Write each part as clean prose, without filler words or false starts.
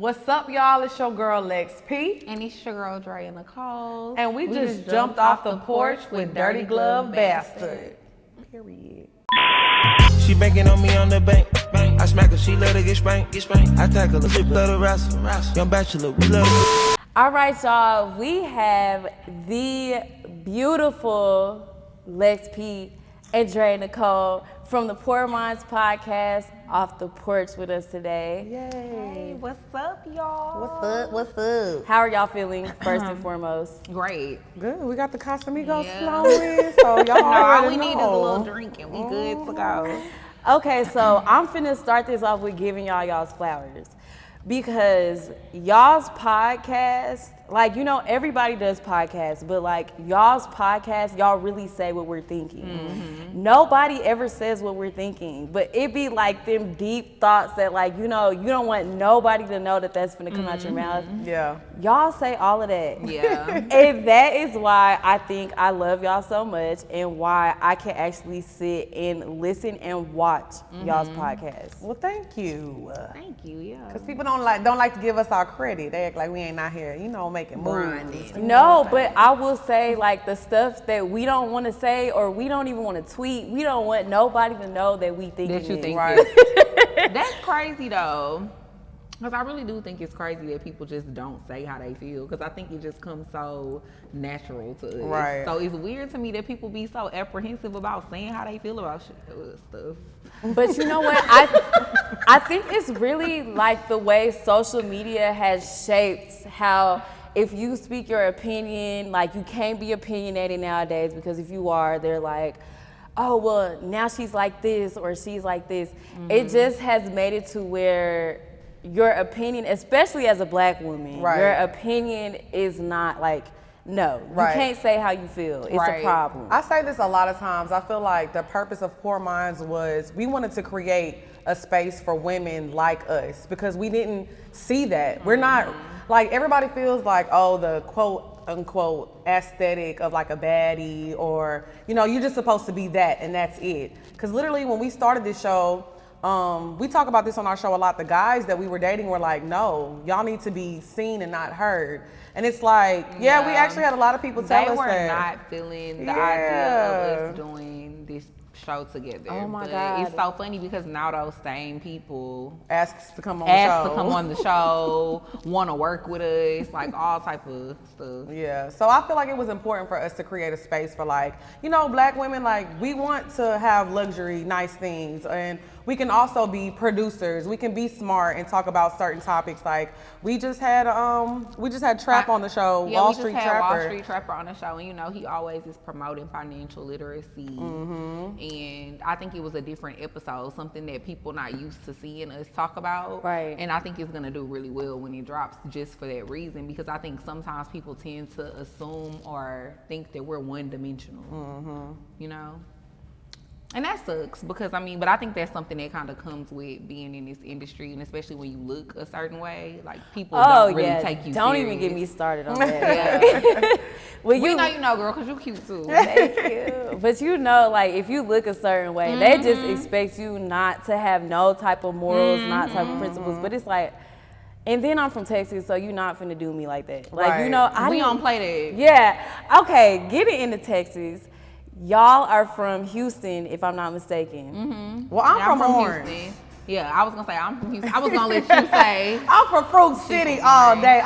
What's up, y'all? It's your girl Lex P. And it's your girl Drea Lex. And we just jumped off the porch with Dirty Glove Bastard. Period. She banking on me on the bank. I smack her, she let her get spanked. I tackle her, she love to wrestle. Young bachelor, we love to. All right, y'all. We have the beautiful Lex P and Dre Nicole from the Poor Minds podcast off the porch with us today. Yay. Hey, what's up, y'all? What's up? How are y'all feeling, first and foremost? Great. Good. We got the Casamigos Yeah. flowing, so y'all No, all already we know. need is a little drink and we good to go. Okay, so I'm finna start this off with giving y'all's flowers. Because y'all's podcast, like, you know, everybody does podcasts, but like y'all's podcast, y'all really say what we're thinking. Mm-hmm. Nobody ever says what we're thinking, but it be like them deep thoughts that, like, you know, you don't want nobody to know that that's gonna come out your mouth. Yeah. Y'all say all of that. Yeah. And that is why I think I love y'all so much and why I can actually sit and listen and watch y'all's podcast. Well, thank you. Thank you, yeah. Because people don't like to give us our credit. They act like we ain't out here, you know, making moves. No, but I will say, like, the stuff that we don't want to say or we don't even want to tweet, we don't want nobody to know that we think That you it. think Right. That's crazy though. Because I really do think it's crazy that people just don't say how they feel. Because I think it just comes so natural to us. Right. So it's weird to me that people be so apprehensive about saying how they feel about stuff. But you know what? I think it's really like the way social media has shaped how if you speak your opinion, like you can't be opinionated nowadays because if you are, they're like, oh, well, now she's like this or she's like this. Mm-hmm. It just has made it to where your opinion, especially as a black woman, right. your opinion is not like, no, right. you can't say how you feel. It's right. a problem. I say this a lot of times. I feel like the purpose of Poor Minds was we wanted to create a space for women like us because we didn't see that. We're not, like, everybody feels like, oh, the quote unquote aesthetic of like a baddie or, you know, you're just supposed to be that and that's it. Because literally when we started this show, we talk about this on our show a lot. The guys that we were dating were like, no, y'all need to be seen and not heard. And it's like, yeah, we actually had a lot of people tell us that. They were not feeling the idea of us doing this show together. Oh my but God. It's so funny because now those same people Asks to come on the show, want to work with us, like all type of stuff. Yeah, so I feel like it was important for us to create a space for, like, you know, black women, like, we want to have luxury, nice things, and we can also be producers. We can be smart and talk about certain topics. Like, we just had Trap on the show, Wall Street Trapper. Wall Street Trapper on the show, and you know he always is promoting financial literacy. Mm-hmm. And I think it was a different episode, something that people not used to seeing us talk about. Right. And I think it's gonna do really well when it drops, just for that reason, because I think sometimes people tend to assume or think that we're one-dimensional. Mm-hmm. You know. And that sucks because but I think that's something that kind of comes with being in this industry, and especially when you look a certain way, like people don't really take you Don't serious. even get me started on that. Well, we know, girl, because you cute too. Thank you. But you know, like, if you look a certain way, they just expect you not to have no type of morals, not type of principles. But it's like, and then I'm from Texas, so you're not finna do me like that. Like, Right. you know, We don't play that. Yeah. Okay, getting into Texas. Y'all are from Houston, if I'm not mistaken. Mm-hmm. Well, I'm from Orange. Houston. Yeah, I was gonna say I'm from Houston. I was gonna let you say. I'm from Fruit City all day.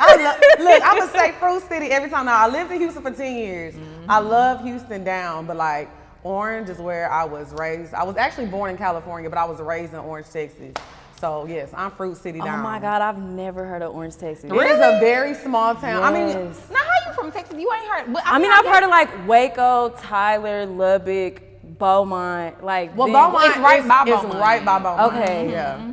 Look, I'm gonna say Fruit City every time. Now, I lived in Houston for 10 years. Mm-hmm. I love Houston down, but like Orange is where I was raised. I was actually born in California, but I was raised in Orange, Texas. So yes, I'm Fruit City down. Oh my God, I've never heard of Orange, Texas. It is a very small town. Yes. I mean, Now, how you from Texas? You ain't heard. But I've heard of like Waco, Tyler, Lubbock, Beaumont, like. well, then- Beaumont it's right by is Beaumont. right by Beaumont. Okay. Yeah.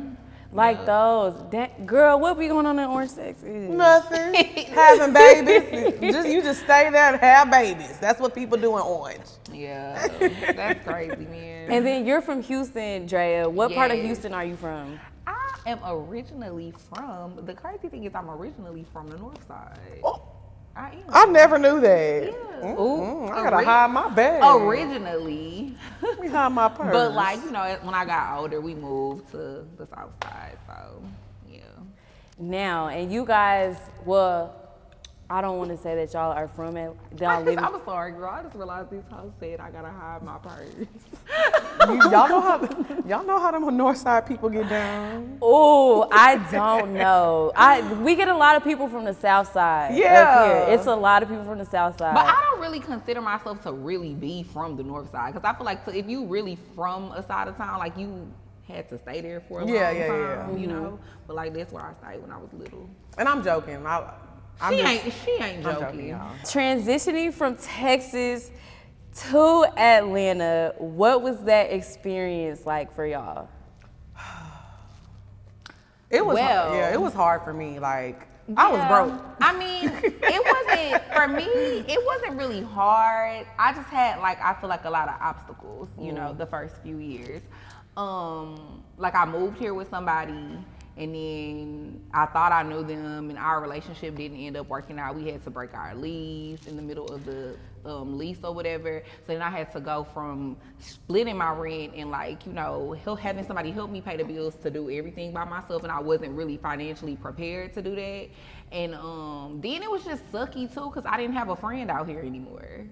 Like those. Girl, what be going on in Orange, Texas? Nothing. Having babies. You just stay there and have babies. That's what people do in Orange. Yeah, that's crazy, man. And then you're from Houston, Drea. What part of Yes. Houston are you from? I am originally from. The crazy thing is, I'm originally from the North Side. Oh. I am. I never knew that. Yeah. I gotta hide my bag. Originally. Let me hide my purse. But like, you know, when I got older, we moved to the South Side, so yeah. now, and you guys, well, I don't want to say that y'all are from it. I'm sorry, girl. I just realized this house said I gotta hide my purse. Y'all know how them North Side people get down. Oh, I don't know. We get a lot of people from the South Side. Yeah. Up here. It's a lot of people from the South Side. But I don't really consider myself to really be from the North Side, because I feel like if you really from a side of town, like you had to stay there for a long time, you know. But like that's where I stayed when I was little. And I'm joking. She ain't joking. Y'all. Transitioning from Texas to Atlanta, what was that experience like for y'all? It was hard for me. Like, I was broke. I mean, for me, it wasn't really hard. I just had, like, I feel like a lot of obstacles, you know, the first few years. Like, I moved here with somebody, and then I thought I knew them, and our relationship didn't end up working out. We had to break our lease in the middle of the lease or whatever. So then I had to go from splitting my rent and, like, you know, having somebody help me pay the bills to do everything by myself, and I wasn't really financially prepared to do that. And then it was just sucky too, because I didn't have a friend out here anymore.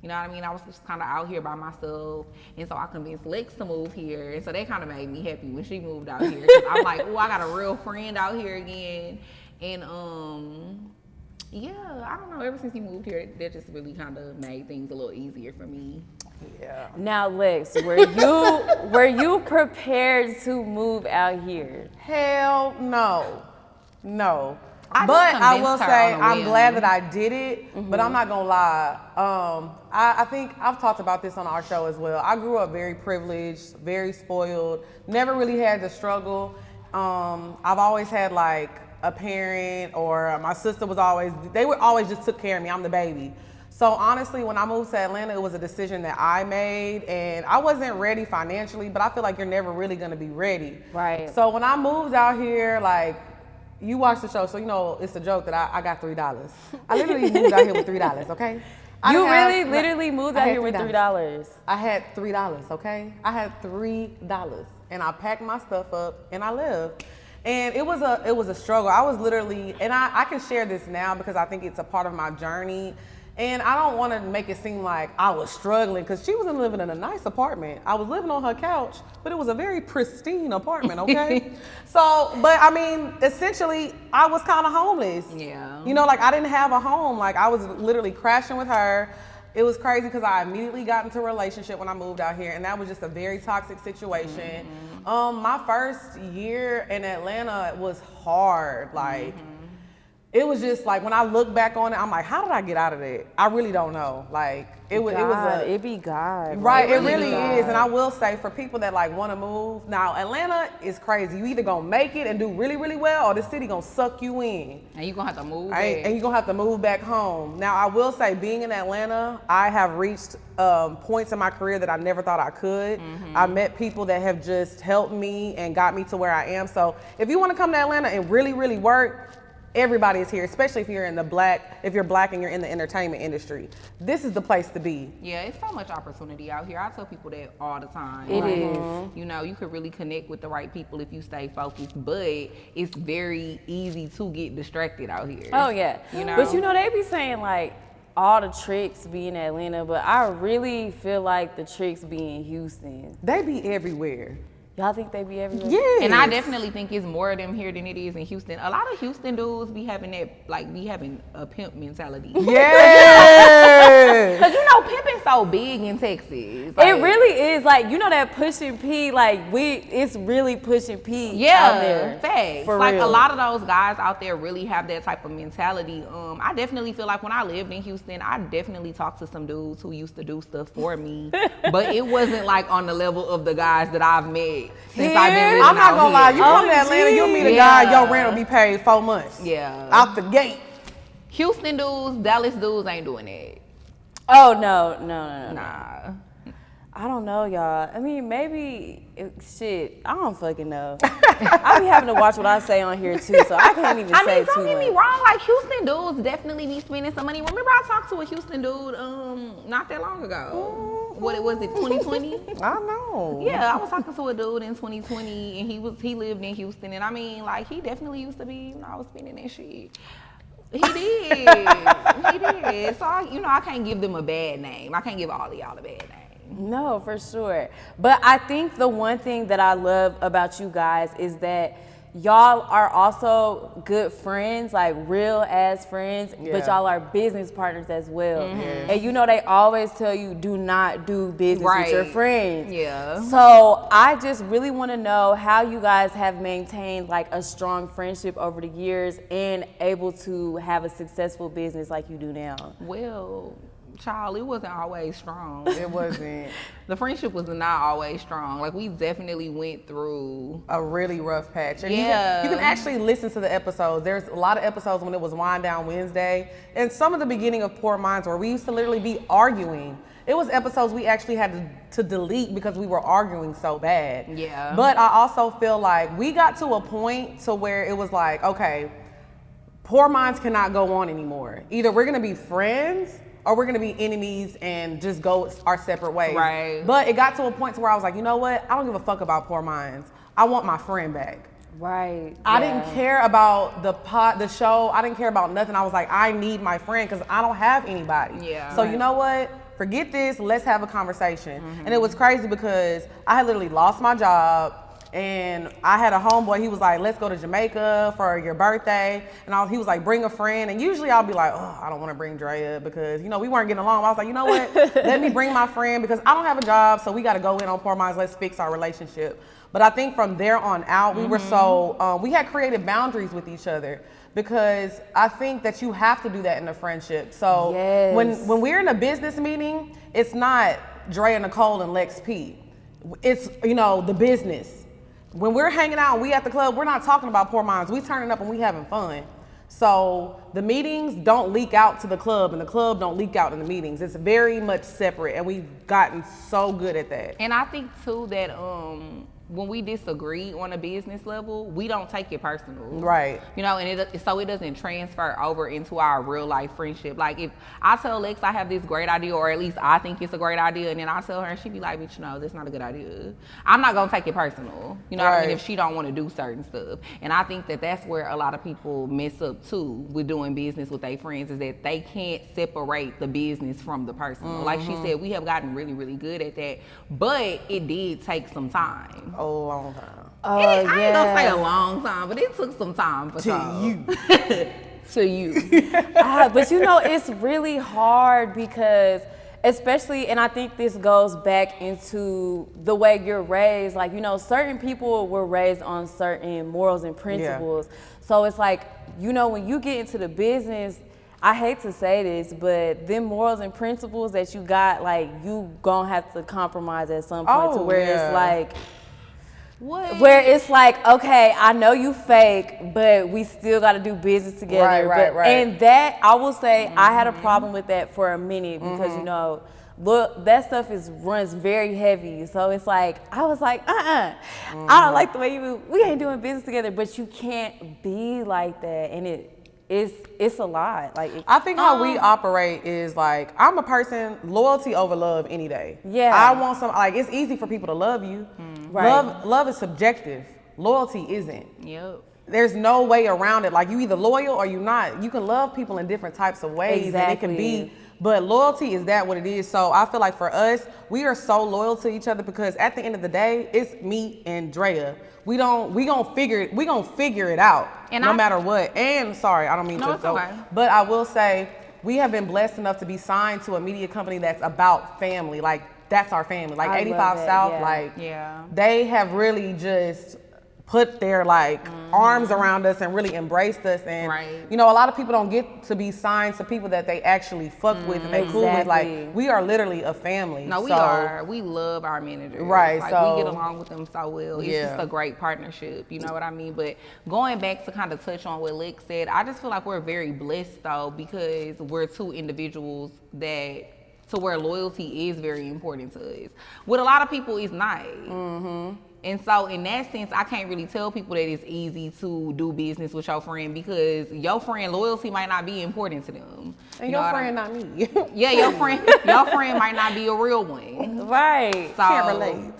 You know what I mean? I was just kind of out here by myself, and so I convinced Lex to move here, and so that kind of made me happy when she moved out here. I'm like, oh, I got a real friend out here again, and yeah, I don't know. Ever since he moved here, that just really kind of made things a little easier for me. Yeah. Now, Lex, were you prepared to move out here? Hell no. I But I will convinced her say on a I'm whim. glad that I did it, but I'm not gonna lie. I think I've talked about this on our show as well. I grew up very privileged, very spoiled, never really had to struggle. I've always had like a parent, or my sister they were always just took care of me. I'm the baby. So honestly, when I moved to Atlanta, it was a decision that I made, and I wasn't ready financially, but I feel like you're never really gonna be ready. Right. So when I moved out here, like, you watch the show, so you know it's a joke that I got $3. I literally moved out here with $3, okay? You literally moved out here with $3. I had $3, okay? I had $3, and I packed my stuff up and I left. And it was a struggle. I was literally, and I can share this now because I think it's a part of my journey. And I don't want to make it seem like I was struggling, because she wasn't living in a nice apartment. I was living on her couch, but it was a very pristine apartment, okay? So, but I mean, essentially, I was kind of homeless. Yeah. You know, like, I didn't have a home. Like, I was literally crashing with her. It was crazy because I immediately got into a relationship when I moved out here, and that was just a very toxic situation. My first year in Atlanta was hard. Like, it was just like, when I look back on it, I'm like, how did I get out of that? I really don't know. Like, it be God. Right, it really is. And I will say, for people that like want to move, now Atlanta is crazy. You either gonna make it and do really, really well, or the city gonna suck you in. And you're gonna have to move back. And you're gonna have to move back home. Now, I will say, being in Atlanta, I have reached points in my career that I never thought I could. I met people that have just helped me and got me to where I am. So if you wanna come to Atlanta and really, really work, everybody is here, especially if you're black and you're in the entertainment industry. This is the place to be. Yeah, it's so much opportunity out here. I tell people that all the time. It is. You know, you could really connect with the right people if you stay focused, but it's very easy to get distracted out here. Oh, yeah. You know? But you know, they be saying like all the tricks be in Atlanta, but I really feel like the tricks be in Houston. They be everywhere. Y'all think they be everywhere? Yeah. And I definitely think it's more of them here than it is in Houston. A lot of Houston dudes be having a pimp mentality. Yeah. Because you know, pimping so big in Texas. It really is. Like, you know that pushing P, like it's really pushing P out there. Facts. For like real. a lot of those guys out there really have that type of mentality. I definitely feel like when I lived in Houston, I definitely talked to some dudes who used to do stuff for me. But it wasn't like on the level of the guys that I've met since I've been living I'm not gonna lie, you come to Oh, Atlanta, you'll meet a geez. guy, your rent will be paid 4 months. Yeah. Out the gate. Houston dudes, Dallas dudes ain't doing that. Oh, no. Nah. I don't know, y'all. I mean, maybe, shit, I don't fucking know. I be having to watch what I say on here, too, so I can't even say too don't get me much. wrong, like Houston dudes definitely be spending some money. Remember I talked to a Houston dude not that long ago. what was it, 2020? I know. Yeah, I was talking to a dude in 2020, and he lived in Houston, and I mean, like, he definitely used to be, I was spending that shit. He did. He did. So, I can't give them a bad name. I can't give all of y'all a bad name. No, for sure. But I think the one thing that I love about you guys is that y'all are also good friends, like real ass friends, but y'all are business partners as well. And they always tell you, do not do business with your friends. Yeah. So I just really want to know how you guys have maintained like a strong friendship over the years and able to have a successful business like you do now. Well, child, it wasn't always strong. It wasn't. The friendship was not always strong. Like, we definitely went through a really rough patch. And yeah. You can actually listen to the episodes. There's a lot of episodes when it was Wind Down Wednesday. And some of the beginning of Poor Minds where we used to literally be arguing. It was episodes we actually had to delete because we were arguing so bad. Yeah. But I also feel like we got to a point to where it was like, okay, Poor Minds cannot go on anymore. Either we're gonna be friends or we're gonna be enemies and just go our separate ways. Right. But it got to a point to where I was like, you know what? I don't give a fuck about Poor Minds. I want my friend back. Right. I didn't care about the show. I didn't care about nothing. I was like, I need my friend because I don't have anybody. Yeah. So you know what? Forget this. Let's have a conversation. And it was crazy because I had literally lost my job. And I had a homeboy, he was like, let's go to Jamaica for your birthday. And he was like, bring a friend. And usually I'll be like, oh, I don't want to bring Drea because, we weren't getting along. I was like, you know what? Let me bring my friend because I don't have a job. So we got to go in on Poor Minds. Let's fix our relationship. But I think from there on out, we were we had created boundaries with each other because I think that you have to do that in a friendship. So when we're in a business meeting, it's not Drea Nicole and Lex P. It's, the business. When we're hanging out and we at the club, we're not talking about Poor Minds. We turning up and we having fun. So the meetings don't leak out to the club and the club don't leak out in the meetings. It's very much separate and we've gotten so good at that. And I think too that when we disagree on a business level, we don't take it personal. Right. And so it doesn't transfer over into our real life friendship. Like if I tell Lex I have this great idea, or at least I think it's a great idea, and then I tell her and she be like, bitch, that's not a good idea. I'm not gonna take it personal. You know what I mean? If she don't want to do certain stuff. And I think that that's where a lot of people mess up too with doing business with their friends, is that they can't separate the business from the personal. Like she said, we have gotten really, really good at that, but it did take some time. A long time. I ain't gonna say a long time, but it took some time for you. To you. But it's really hard because, especially, and I think this goes back into the way you're raised. Like, certain people were raised on certain morals and principles. Yeah. So it's like, when you get into the business, I hate to say this, but them morals and principles that you got, like, you gonna have to compromise at some point to where it's like, where it's like, okay, I know you fake, but we still got to do business together. Right. And that, I will say, I had a problem with that for a minute because, look, that stuff runs very heavy. So it's like, I was like, I don't like the way we ain't doing business together, but you can't be like that. And it's a lot. Like I think how we operate is like, I'm a person, loyalty over love any day. Yeah. I want it's easy for people to love you. Right. Love is subjective. Loyalty isn't. Yep. There's no way around it. Like, you either loyal or you not. You can love people in different types of ways. Exactly. And it can be, but loyalty is that what it is. So I feel like for us, we are so loyal to each other because at the end of the day, it's me and Drea. We gonna figure it out and no matter what. And sorry, I don't mean to go, but I will say we have been blessed enough to be signed to a media company that's about family. Like, that's our family. Like 85 South, they have really just put their arms around us and really embraced us. And a lot of people don't get to be signed to people that they actually fuck with and they cool with. Like, we are literally a family. No, we are. We love our managers. Right. Like, so we get along with them so well. It's just a great partnership. You know what I mean? But going back to kind of touch on what Lex said, I just feel like we're very blessed though, because we're two individuals to where loyalty is very important to us. With a lot of people, it's not. And so in that sense, I can't really tell people that it's easy to do business with your friend because your friend loyalty might not be important to them. And your friend not me. Yeah, your friend might not be a real one. Right. So, Can't relate.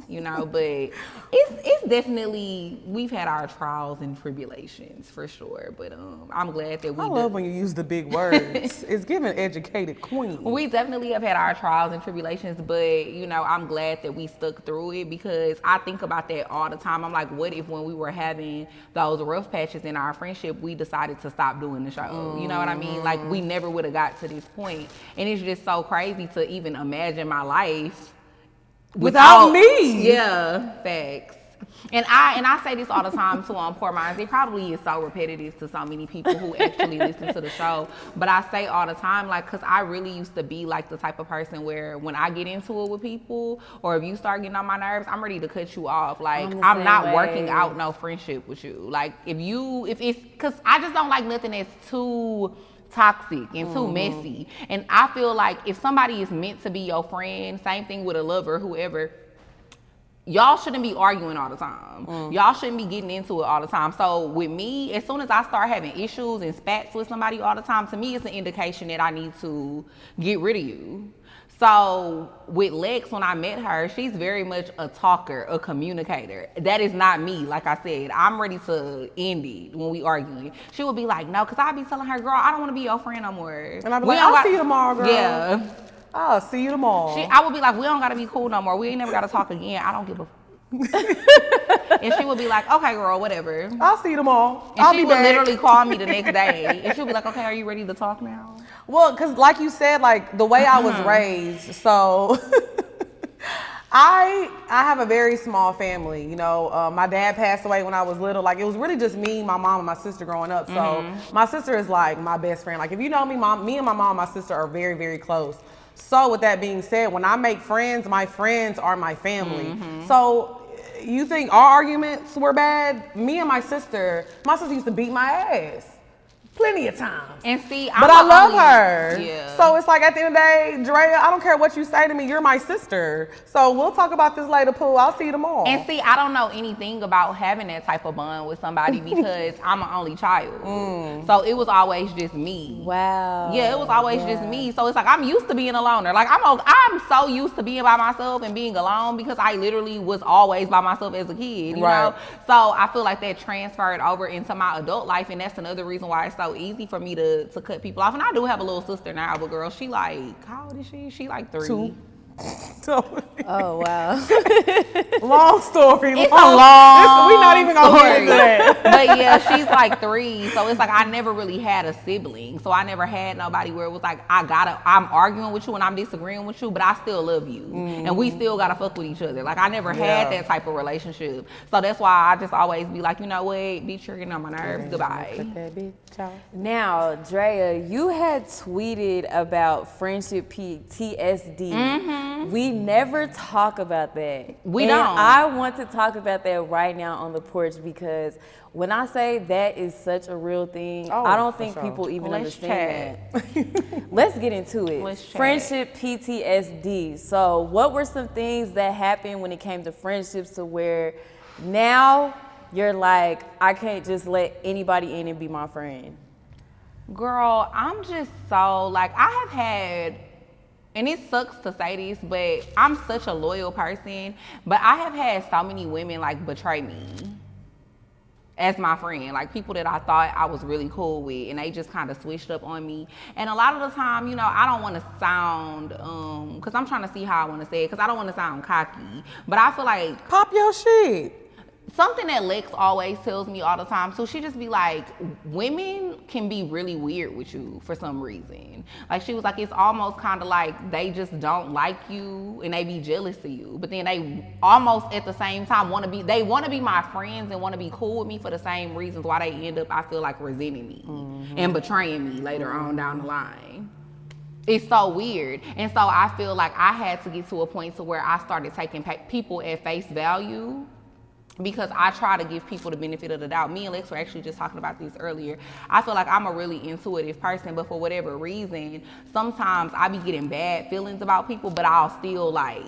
You know, but it's definitely, we've had our trials and tribulations for sure. But I'm glad that I love when you use the big words. It's giving educated queen. We definitely have had our trials and tribulations, but you know, I'm glad that we stuck through it because I think about that all the time. I'm like, what if when we were having those rough patches in our friendship, we decided to stop doing the show? You know what I mean? Like we never would have got to this point. And it's just so crazy to even imagine my life without me. Yeah, facts. And I say this all the time too on Poor Minds. It probably is so repetitive to so many people who actually listen to the show. But I say all the time, like, because I really used to be like the type of person where when I get into it with people, or if you start getting on my nerves, I'm ready to cut you off. Like, I'm not working out no friendship with you. Like, if it's, because I just don't like nothing that's too toxic and too messy. And I feel like if somebody is meant to be your friend, same thing with a lover, whoever, y'all shouldn't be arguing all the time. Y'all shouldn't be getting into it all the time. So with me, as soon as I start having issues and spats with somebody all the time, to me it's an indication that I need to get rid of you. So with Lex, when I met her, she's very much a talker, a communicator. That is not me. Like I said, I'm ready to end it when we arguing. She would be like, no, because I'd be telling her, girl, I don't want to be your friend no more. And I'd be like, I'll see you tomorrow, girl. Yeah. I'll see you tomorrow. I would be like, we don't got to be cool no more. We ain't never got to talk again. I don't give a And she would be like, okay, girl, whatever. I'll see you tomorrow. And she would literally call me the next day. And she would be like, okay, are you ready to talk now? Well, because like you said, like the way I was raised, so I have a very small family. You know, my dad passed away when I was little. Like it was really just me, my mom, and my sister growing up. So my sister is like my best friend. Like if you know me, me and my mom and my sister are very, very close. So with that being said, when I make friends, my friends are my family. So you think our arguments were bad? Me and my sister used to beat my ass plenty of times. And see, but I love her. Yeah. So it's like at the end of the day, Drea, I don't care what you say to me, you're my sister. So we'll talk about this later, Pooh. I'll see you tomorrow. And see, I don't know anything about having that type of bond with somebody because I'm an only child. So it was always just me. Wow. Yeah, it was always just me. So it's like I'm used to being a loner. Like I'm so used to being by myself and being alone because I literally was always by myself as a kid, you know? So I feel like that transferred over into my adult life, and that's another reason why it's so easy for me to cut people off. And I do have a little sister now, but girl, she like, how old is she? She like 3. 2. Oh wow. It's Long story. a long We're not even gonna get into that. But yeah, she's like 3. So it's like I never really had a sibling. So I never had nobody where it was like I'm arguing with you and I'm disagreeing with you, but I still love you. And we still gotta fuck with each other. Like I never had that type of relationship. So that's why I just always be like, you know what, bitch, you're getting on my nerves. Goodbye. Now, Drea, you had tweeted about friendship PTSD. We never talk about that. We don't. I want to talk about that right now on the porch because when I say that is such a real thing, I don't think people even understand that. Let's get into it. Friendship PTSD. So what were some things that happened when it came to friendships to where now you're like, I can't just let anybody in and be my friend? Girl, I'm just so like, I have had, and it sucks to say this, but I'm such a loyal person, but I have had so many women like betray me as my friend, like people that I thought I was really cool with, and they just kind of switched up on me. And a lot of the time, you know, I don't want to sound, because I'm trying to see how I want to say it, because I don't want to sound cocky, but I feel like Pop your shit. something that Lex always tells me all the time, so she just be like, women can be really weird with you for some reason. Like she was like, it's almost kind of like they just don't like you and they be jealous of you, but then they almost at the same time want to be my friends and want to be cool with me for the same reasons why they end up, I feel like, resenting me and betraying me later on down the line. It's so weird. And so I feel like I had to get to a point to where I started taking people at face value, because I try to give people the benefit of the doubt. Me and Lex were actually just talking about this earlier. I feel like I'm a really intuitive person, but for whatever reason, sometimes I be getting bad feelings about people, but I'll still like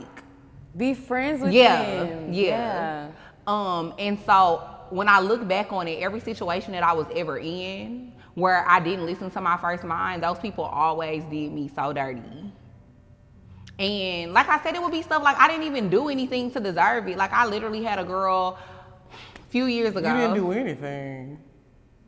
Be friends with Yeah, them. yeah. And so when I look back on it, every situation that I was ever in where I didn't listen to my first mind, those people always did me so dirty. And like I said, it would be stuff like I didn't even do anything to deserve it. Like I literally had a girl a few years ago. You didn't do anything.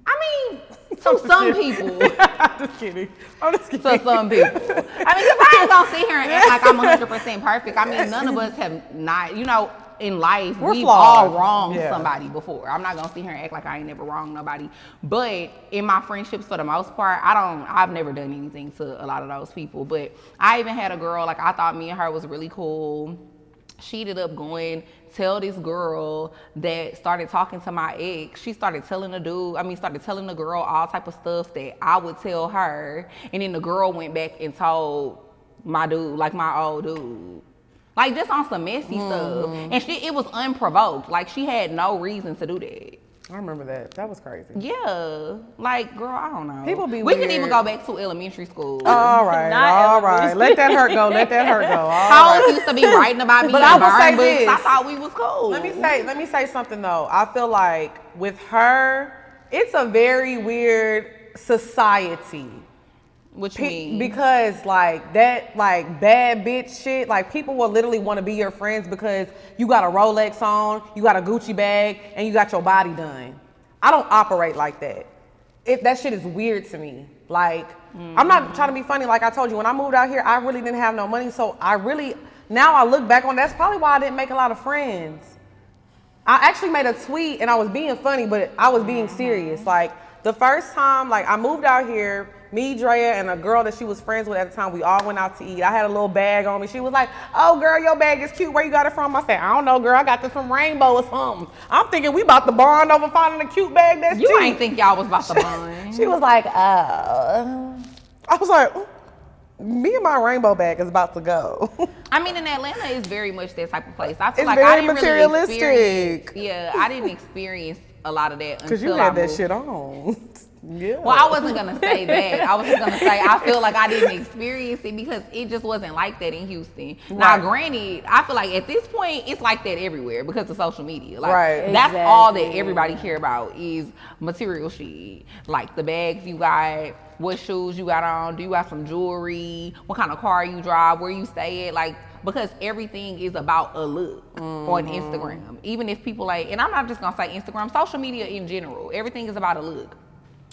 I mean, to some people. I'm just kidding. To some people. I mean, because I ain't gonna sit here and act like I'm 100% perfect. I mean, none of us have not, you know, in life, We're we've flawed. all wronged Yeah. somebody before. I'm not gonna sit here and act like I ain't never wronged nobody. But in my friendships, for the most part, I've never done anything to a lot of those people. But I even had a girl, like I thought me and her was really cool. She ended up going tell this girl that started talking to my ex. She started telling the girl all type of stuff that I would tell her. And then the girl went back and told my dude, like my old dude. Like just on some messy stuff. And it was unprovoked. Like she had no reason to do that. I remember that. That was crazy. Yeah. Like, girl, I don't know. People be We can weird. even go back to elementary school. All right, Not all elementary. right. Let that hurt go. Let that hurt go. All Paul right. used to be writing about me But in I will say burn books. this. I thought we was cool. Let me say something though. I feel like with her, it's a very weird society. What you mean? Because like that like bad bitch shit, like people will literally want to be your friends because you got a Rolex on, you got a Gucci bag, and you got your body done. I don't operate like that. If that shit is weird to me. Like, I'm not trying to be funny. Like I told you, when I moved out here, I really didn't have no money. So now I look back on that's probably why I didn't make a lot of friends. I actually made a tweet and I was being funny, but I was being serious. Like the first time, like I moved out here, me, Drea, and a girl that she was friends with at the time, we all went out to eat. I had a little bag on me. She was like, oh, girl, your bag is cute. Where you got it from? I said, I don't know, girl. I got this from Rainbow or something. I'm thinking we about to bond over finding a cute bag that's You cheap. ain't think y'all was about to bond. She was like, I was like, me and my Rainbow bag is about to go. I mean, in Atlanta, it's very much that type of place. I feel It's like very I didn't materialistic. Really experience, I didn't experience a lot of that Because until you had I that moved. shit on. Yeah. Well, I wasn't gonna say that. I was just gonna say I feel like I didn't experience it because it just wasn't like that in Houston. Now, Right. granted, I feel like at this point it's like that everywhere because of social media. Like Right. that's all that Exactly. everybody care about is material shit. Like the bags you got, what shoes you got on, do you got some jewelry, what kind of car you drive, where you stay at, like because everything is about a look on Instagram. Even if people like, and I'm not just gonna say Instagram, social media in general, everything is about a look.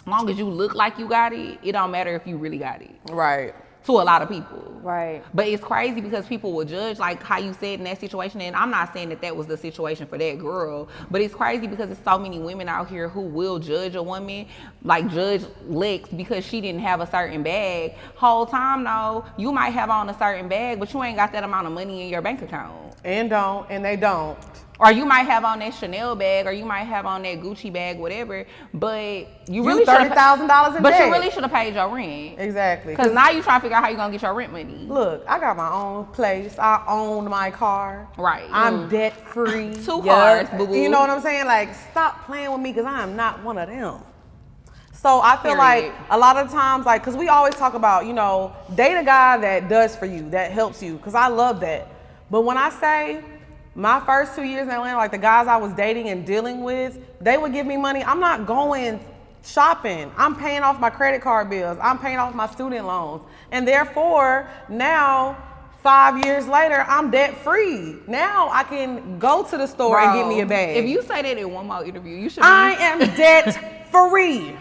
As long as you look like you got it, it don't matter if you really got it. Right. To a lot of people. Right. But it's crazy because people will judge like how you said in that situation. And I'm not saying that was the situation for that girl. But it's crazy because there's so many women out here who will judge a woman, like judge Lex because she didn't have a certain bag. Whole time though, you might have on a certain bag, but you ain't got that amount of money in your bank account. And they don't. Or you might have on that Chanel bag, or you might have on that Gucci bag, whatever. But you really should $30,000 in But debt. you really should have paid your rent. Exactly. Because now you trying to figure out how you gonna get your rent money. Look, I got my own place. I own my car. Right. I'm debt free. Two cars, boo-boo. You know what I'm saying? Like, stop playing with me because I am not one of them. So I feel like Period. a lot of times, like, because we always talk about, you know, date a guy that does for you, that helps you, because I love that. But when I say my first 2 years in Atlanta, like the guys I was dating and dealing with, they would give me money. I'm not going shopping. I'm paying off my credit card bills. I'm paying off my student loans. And therefore, now, 5 years later, I'm debt free. Now I can go to the store and get me a bag. If you say that in one more interview, you should be. I am debt free.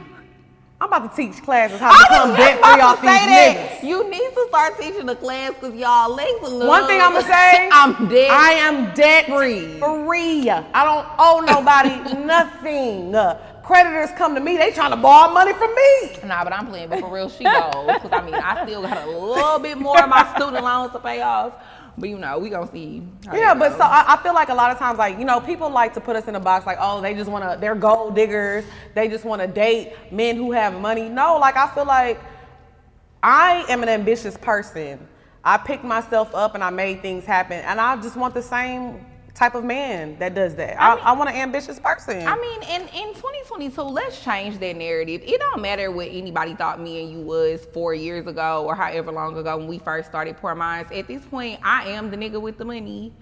I'm about to teach classes how to become debt free off these niggas. You need to start teaching the class because y'all legs a little. One thing I'm gonna say, I'm dead. I am debt free. free. I don't owe nobody nothing. Creditors come to me, they trying to borrow money from me. Nah, but I'm playing, but for real, she goes. Because I mean, I still got a little bit more of my student loans to pay off. But you know, we gonna see. Yeah, but so I feel like a lot of times, like, you know, people like to put us in a box like, oh, they just wanna, they're gold diggers. They just wanna date men who have money. No, like, I feel like I am an ambitious person. I picked myself up and I made things happen. And I just want the same type of man that does that. I want an ambitious person. I mean, in 2022, let's change that narrative. It don't matter what anybody thought me and you was 4 years ago or however long ago when we first started Poor Minds. At this point, I am the nigga with the money.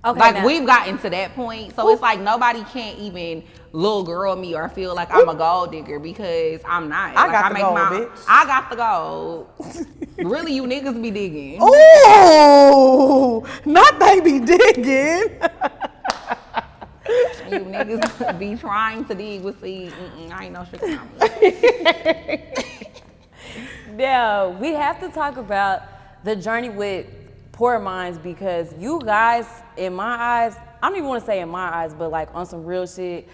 Okay, like now, we've gotten to that point, so it's like nobody can't even little girl me or feel like I'm a gold digger because I'm not. I got the gold, bitch. I got the gold. Really, you niggas be digging. Ooh, not they be digging. You niggas be trying to dig with seed. I ain't no sugar mama. now, we have to talk about the journey with Poor Minds because you guys, in my eyes, I don't even want to say in my eyes, but like on some real shit,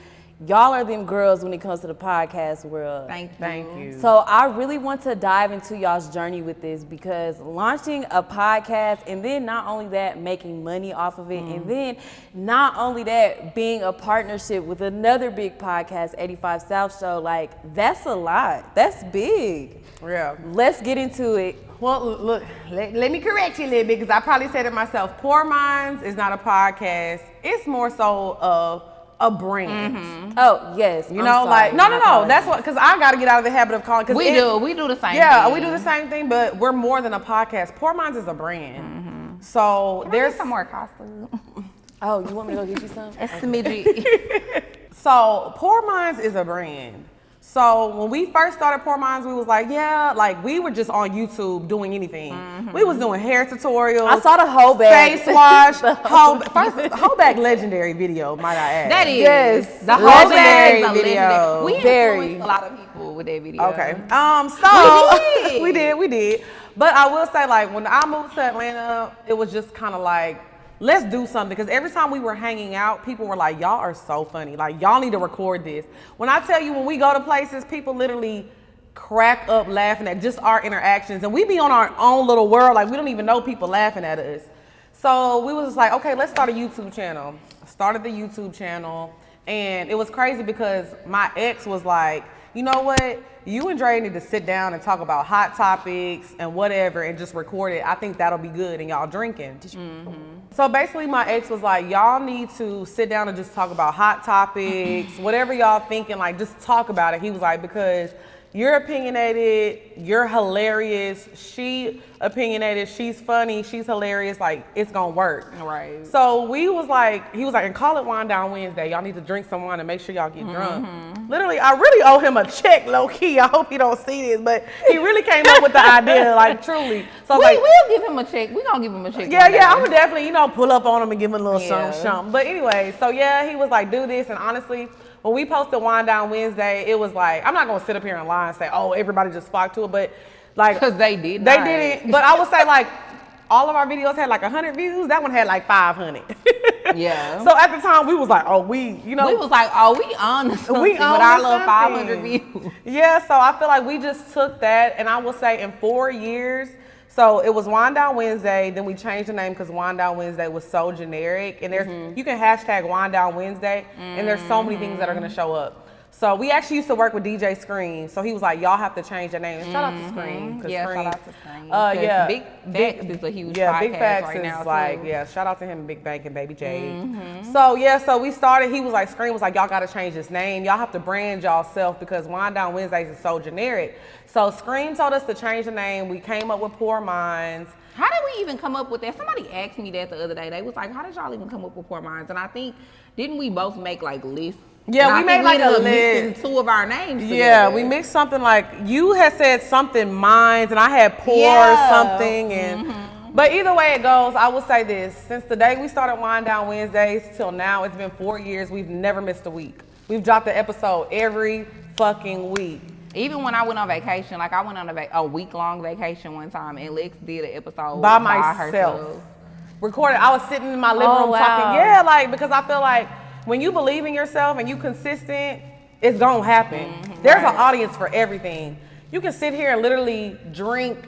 y'all are them girls when it comes to the podcast world. Thank you. So I really want to dive into y'all's journey with this because launching a podcast and then not only that, making money off of it, and then not only that, being a partnership with another big podcast, 85 South Show, like that's a lot. That's big. Yeah. Let's get into it. Well, look, let me correct you a little bit because I probably said it myself. Poor Minds is not a podcast. It's more so a brand. Oh, yes. You know, like, no. That's what, because I got to get out of the habit of calling. We do the same thing. Yeah, we do the same thing, but we're more than a podcast. Poor Minds is a brand. So there's some more costume. Oh, you want me to go get you some? That's smidgy. So Poor Minds is a brand. So when we first started Poor Minds, we was like, yeah, like we were just on YouTube doing anything. We was doing hair tutorials. I saw the whole bag. Face wash. Whole bag legendary video, might I add. That is. Yes. The whole Legendary bag video. We influenced a lot of people with that video. Okay. So we did. But I will say, like, when I moved to Atlanta, it was just kind of like, let's do something. Because every time we were hanging out, people were like, y'all are so funny. Like, y'all need to record this. When I tell you, when we go to places, people literally crack up laughing at just our interactions. And we be on our own little world. Like, we don't even know people laughing at us. So we was like, okay, let's start a YouTube channel. Started the YouTube channel. And it was crazy because my ex was like, you know what? You and Dre need to sit down and talk about hot topics and whatever and just record it. I think that'll be good and y'all drinking. So basically my ex was like, y'all need to sit down and just talk about hot topics, whatever y'all thinking, like just talk about it. He was like, because you're opinionated, you're hilarious, she opinionated, she's funny, she's hilarious, like it's gonna work. Right. So he was like, and call it Wine Down Wednesday. Y'all need to drink some wine and make sure y'all get drunk. Literally, I really owe him a check, low key. I hope he don't see this, but he really came up with the idea, like truly. So we'll give him a check. We gonna give him a check. Yeah, I'm gonna definitely, pull up on him and give him a little Yeah. something. But anyway, so yeah, he was like, do this, and honestly, when we posted Wine Down Wednesday, it was like, I'm not gonna sit up here and lie and say, oh, everybody just flocked to it, but like, because they did. They didn't. But I would say like, all of our videos had like 100 views. That one had like 500. Yeah. So at the time, we was like, oh, we was like, oh, we on something with our little 500 views. Yeah. So I feel like we just took that, and I will say in 4 years. So it was Wine Down Wednesday, then we changed the name because Wine Down Wednesday was so generic. And there's you can hashtag Wine Down Wednesday, and there's so many things that are gonna show up. So we actually used to work with DJ Scream. So he was like, y'all have to change the name. And shout out to Scream. Yeah, shout out to Scream. Yeah. Big Facts is a huge yeah, podcast Big Facts right is now, like, too. yeah, shout out to him, Big Bank and Baby Jade. So yeah, so we started, he was like, Scream was like, y'all gotta change this name. Y'all have to brand y'allself because Wine Down Wednesdays is so generic. So Scream told us to change the name. We came up with Poor Minds. How did we even come up with that? Somebody asked me that the other day. They was like, how did y'all even come up with Poor Minds? And I think, didn't we both make like lists? Yeah, we made like a list. Two of our names together. Yeah, we mixed something like, you had said something Minds and I had Poor something. And but either way it goes, I will say this. Since the day we started Wine Down Wednesdays till now, it's been 4 years. We've never missed a week. We've dropped an episode every fucking week. Even when I went on vacation, like I went on a week-long vacation one time, and Lex did an episode by myself. herself. Recorded. I was sitting in my living room talking. Yeah, like, because I feel like when you believe in yourself and you consistent, it's gonna happen. There's an audience for everything. You can sit here and literally drink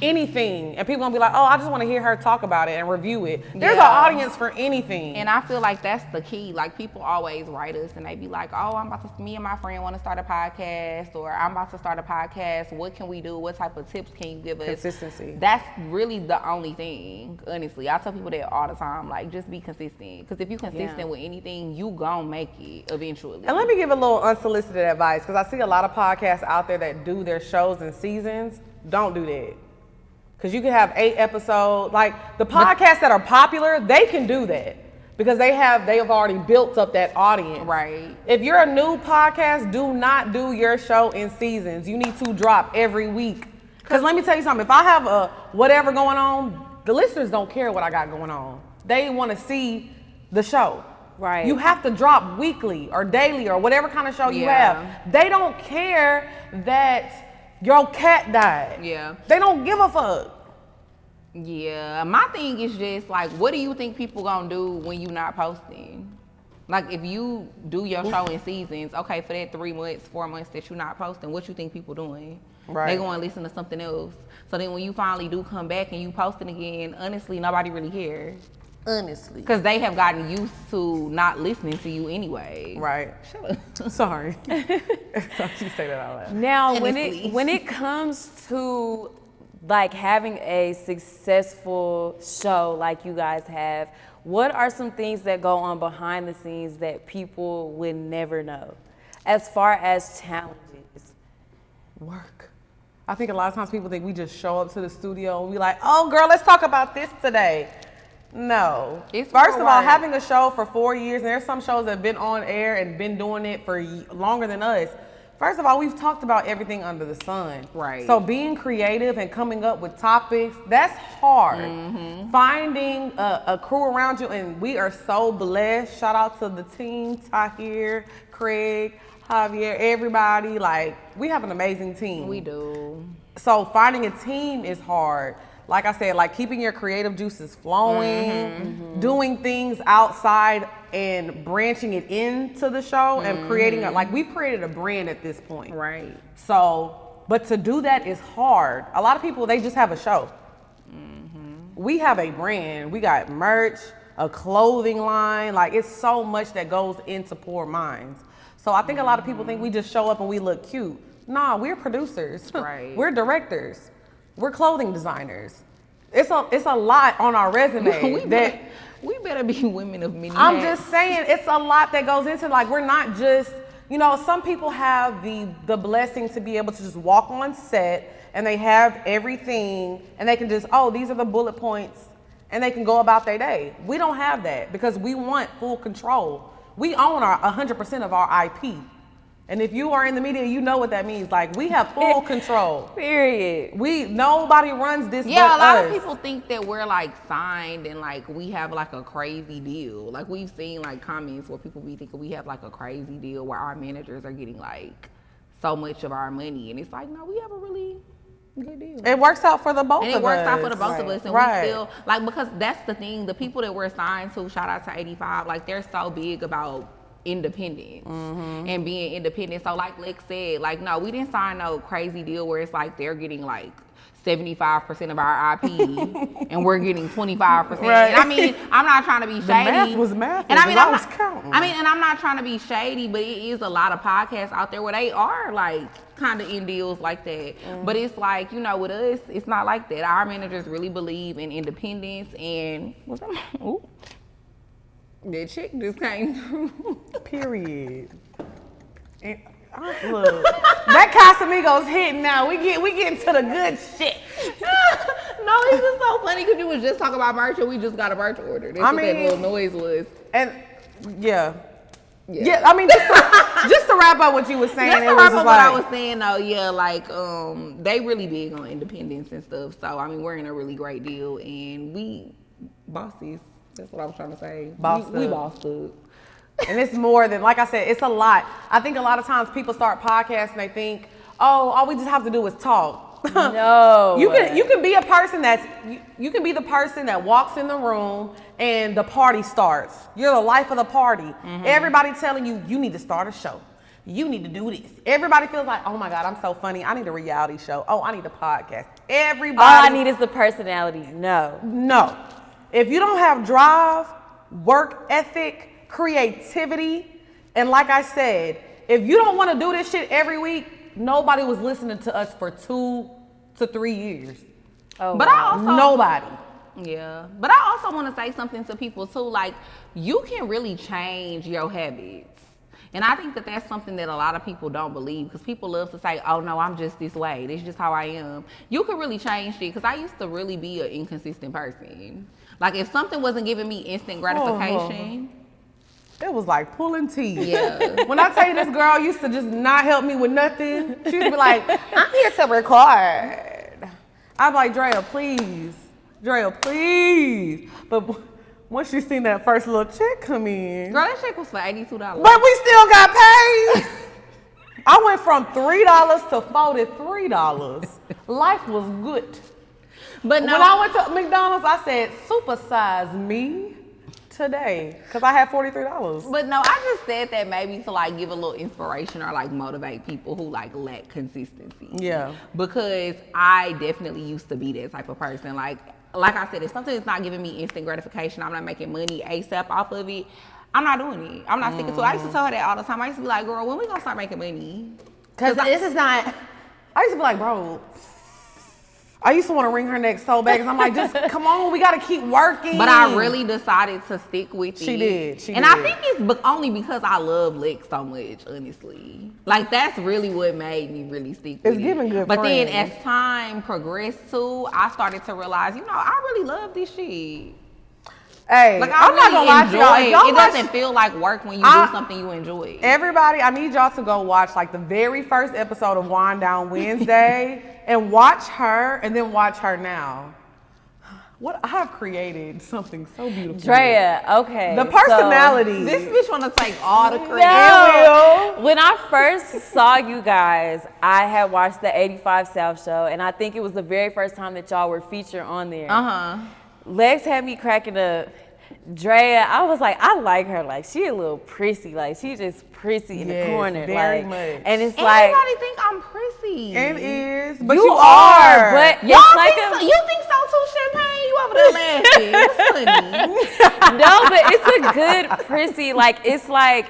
anything, and people gonna be like, oh, I just want to hear her talk about it and review it. There's an Yeah. audience for anything. And I feel like that's the key. Like, people always write us and they be like, oh, me and my friend want to start a podcast, or I'm about to start a podcast. What can we do? What type of tips can you give us? Consistency. That's really the only thing, honestly. I tell people that all the time. Like, just be consistent. Because if you're consistent with anything, you gon' make it eventually. And let me give a little unsolicited advice, because I see a lot of podcasts out there that do their shows in seasons. Don't do that. Because you can have 8 episodes. Like, the podcasts that are popular, they can do that because they have already built up that audience. Right. If you're a new podcast, do not do your show in seasons. You need to drop every week. Because let me tell you something. If I have a whatever going on, the listeners don't care what I got going on. They want to see the show. Right. You have to drop weekly or daily or whatever kind of show you have. They don't care that your cat died. Yeah. They don't give a fuck. Yeah. My thing is just like, what do you think people gonna do when you not posting? Like, if you do your show in seasons, okay, for that 3 months, 4 months that you're not posting, what you think people doing? Right. They going to listen to something else. So then when you finally do come back and you posting again, honestly, nobody really cares. Honestly. Because they have gotten used to not listening to you anyway. Right. Shut up. Sorry. Don't you say that out loud. Now, Honestly. when it comes to like having a successful show like you guys have, what are some things that go on behind the scenes that people would never know as far as challenges? Work. I think a lot of times people think we just show up to the studio and we like, oh girl, let's talk about this today. No. It's First more of all, work. having a show for 4 years, and there's some shows that have been on air and been doing it for longer than us. First of all, we've talked about everything under the sun. Right. So being creative and coming up with topics, that's hard. Finding a crew around you, and we are so blessed. Shout out to the team, Tahir, Craig, Javier, everybody. Like, we have an amazing team. We do. So finding a team is hard. Like I said, like keeping your creative juices flowing, doing things outside and branching it into the show and creating like we've created a brand at this point. Right. So, but to do that is hard. A lot of people, they just have a show. We have a brand. We got merch, a clothing line. Like, it's so much that goes into Poor Minds. So I think a lot of people think we just show up and we look cute. Nah, we're producers. Right. We're directors. We're clothing designers. It's a lot on our resume. We better be women of many I'm hats. just saying, it's a lot that goes into, like, we're not just, you know, some people have the blessing to be able to just walk on set and they have everything and they can just, oh, these are the bullet points, and they can go about their day. We don't have that because we want full control. We own 100% of our IP. And if you are in the media, you know what that means. Like, we have full control. Period. Nobody runs this. Yeah, but a lot us. of people think that we're like signed and like we have like a crazy deal. Like, we've seen like comments where people be thinking we have like a crazy deal where our managers are getting like so much of our money, and it's like, no, we have a really good deal. It works out for the both of us. And it works out for the both of us, and Right. we still like, because that's the thing. The people that we're signed to, shout out to 85, like, they're so big about independence and being independent. So like Lex said, like, no, we didn't sign no crazy deal where it's like they're getting like 75% of our IP and we're getting 25%. Right. And I mean, I'm not trying to be shady. The math was math, and I mean, I was counting. and I'm not trying to be shady, but it is a lot of podcasts out there where they are like kind of in deals like that. But it's like, you know, with us, it's not like that. Our managers really believe in independence, and what's that? Ooh. That chick just came through. Period. And, look, that Casamigos hitting now. We getting to the good shit. No, it's just so funny because you was just talking about merch and we just got a merch order. That's what that little noise was. And yeah. I mean, just to wrap up what you were saying. Just it to was wrap just up what like, I was saying though, yeah, like they really big on independence and stuff. So I mean, we're in a really great deal, and we bosses. That's what I was trying to say. We bossed up. And it's more than, like I said, it's a lot. I think a lot of times people start podcasts and they think, oh, all we just have to do is talk. No. You can be a person you can be the person that walks in the room and the party starts. You're the life of the party. Everybody telling you, you need to start a show. You need to do this. Everybody feels like, oh my God, I'm so funny. I need a reality show. Oh, I need a podcast. Everybody. All I need is the personality. No. If you don't have drive, work ethic, creativity, and like I said, if you don't want to do this shit every week, nobody was listening to us for 2 to 3 years. Oh, but wow. I also Nobody. Yeah, but I also want to say something to people too. Like, you can really change your habits. And I think that that's something that a lot of people don't believe, because people love to say, oh no, I'm just this way. This is just how I am. You can really change it, because I used to really be an inconsistent person. Like, if something wasn't giving me instant gratification. It was like pulling teeth. Yeah. When I tell you this girl used to just not help me with nothing, she would be like, I'm here to record. I'd be like, Drea, please. Drea, please. But once she seen that first little check come in. Girl, that check was for $82. But we still got paid. I went from $3 to $43. Life was good. But no, When I went to McDonald's, I said, supersize me today, because I had $43. But no, I just said that maybe to like give a little inspiration or like motivate people who like lack consistency. Yeah. Because I definitely used to be that type of person. Like I said, if something is not giving me instant gratification, I'm not making money ASAP off of it, I'm not doing it. I'm not sticking to it. I used to tell her that all the time. I used to be like, girl, when we gonna start making money? Because this is not, I used to be like, bro, I used to want to wring her neck so bad, because I'm like, just come on, we got to keep working. But I really decided to stick with it. She did. And I think it's only because I love Lex so much, honestly. Like, that's really what made me really stick with it. It's giving good But friends. then as time progressed too, I started to realize, I really love this shit. Hey, Like, I'm not I gonna lie really to y'all. If enjoy y'all it. It watch- doesn't feel like work when you do something you enjoy. Everybody, I need y'all to go watch like the very first episode of Wind Down Wednesday and watch her, and then watch her now. What I have created something so beautiful. Drea, okay. The personality. This bitch wanna take all the credit. No. When I first saw you guys, I had watched the 85 South show, and I think it was the very first time that y'all were featured on there. Lex had me cracking up. Drea, I was like, I like her. Like, she a little prissy. Like, she just prissy in the corner. Very like, much. And it's like, Everybody think I'm prissy. It is, but you you are, but Y'all it's like think so? You think so too, Champagne? You over there laughing. What's funny? no, but it's a good prissy. Like, it's like,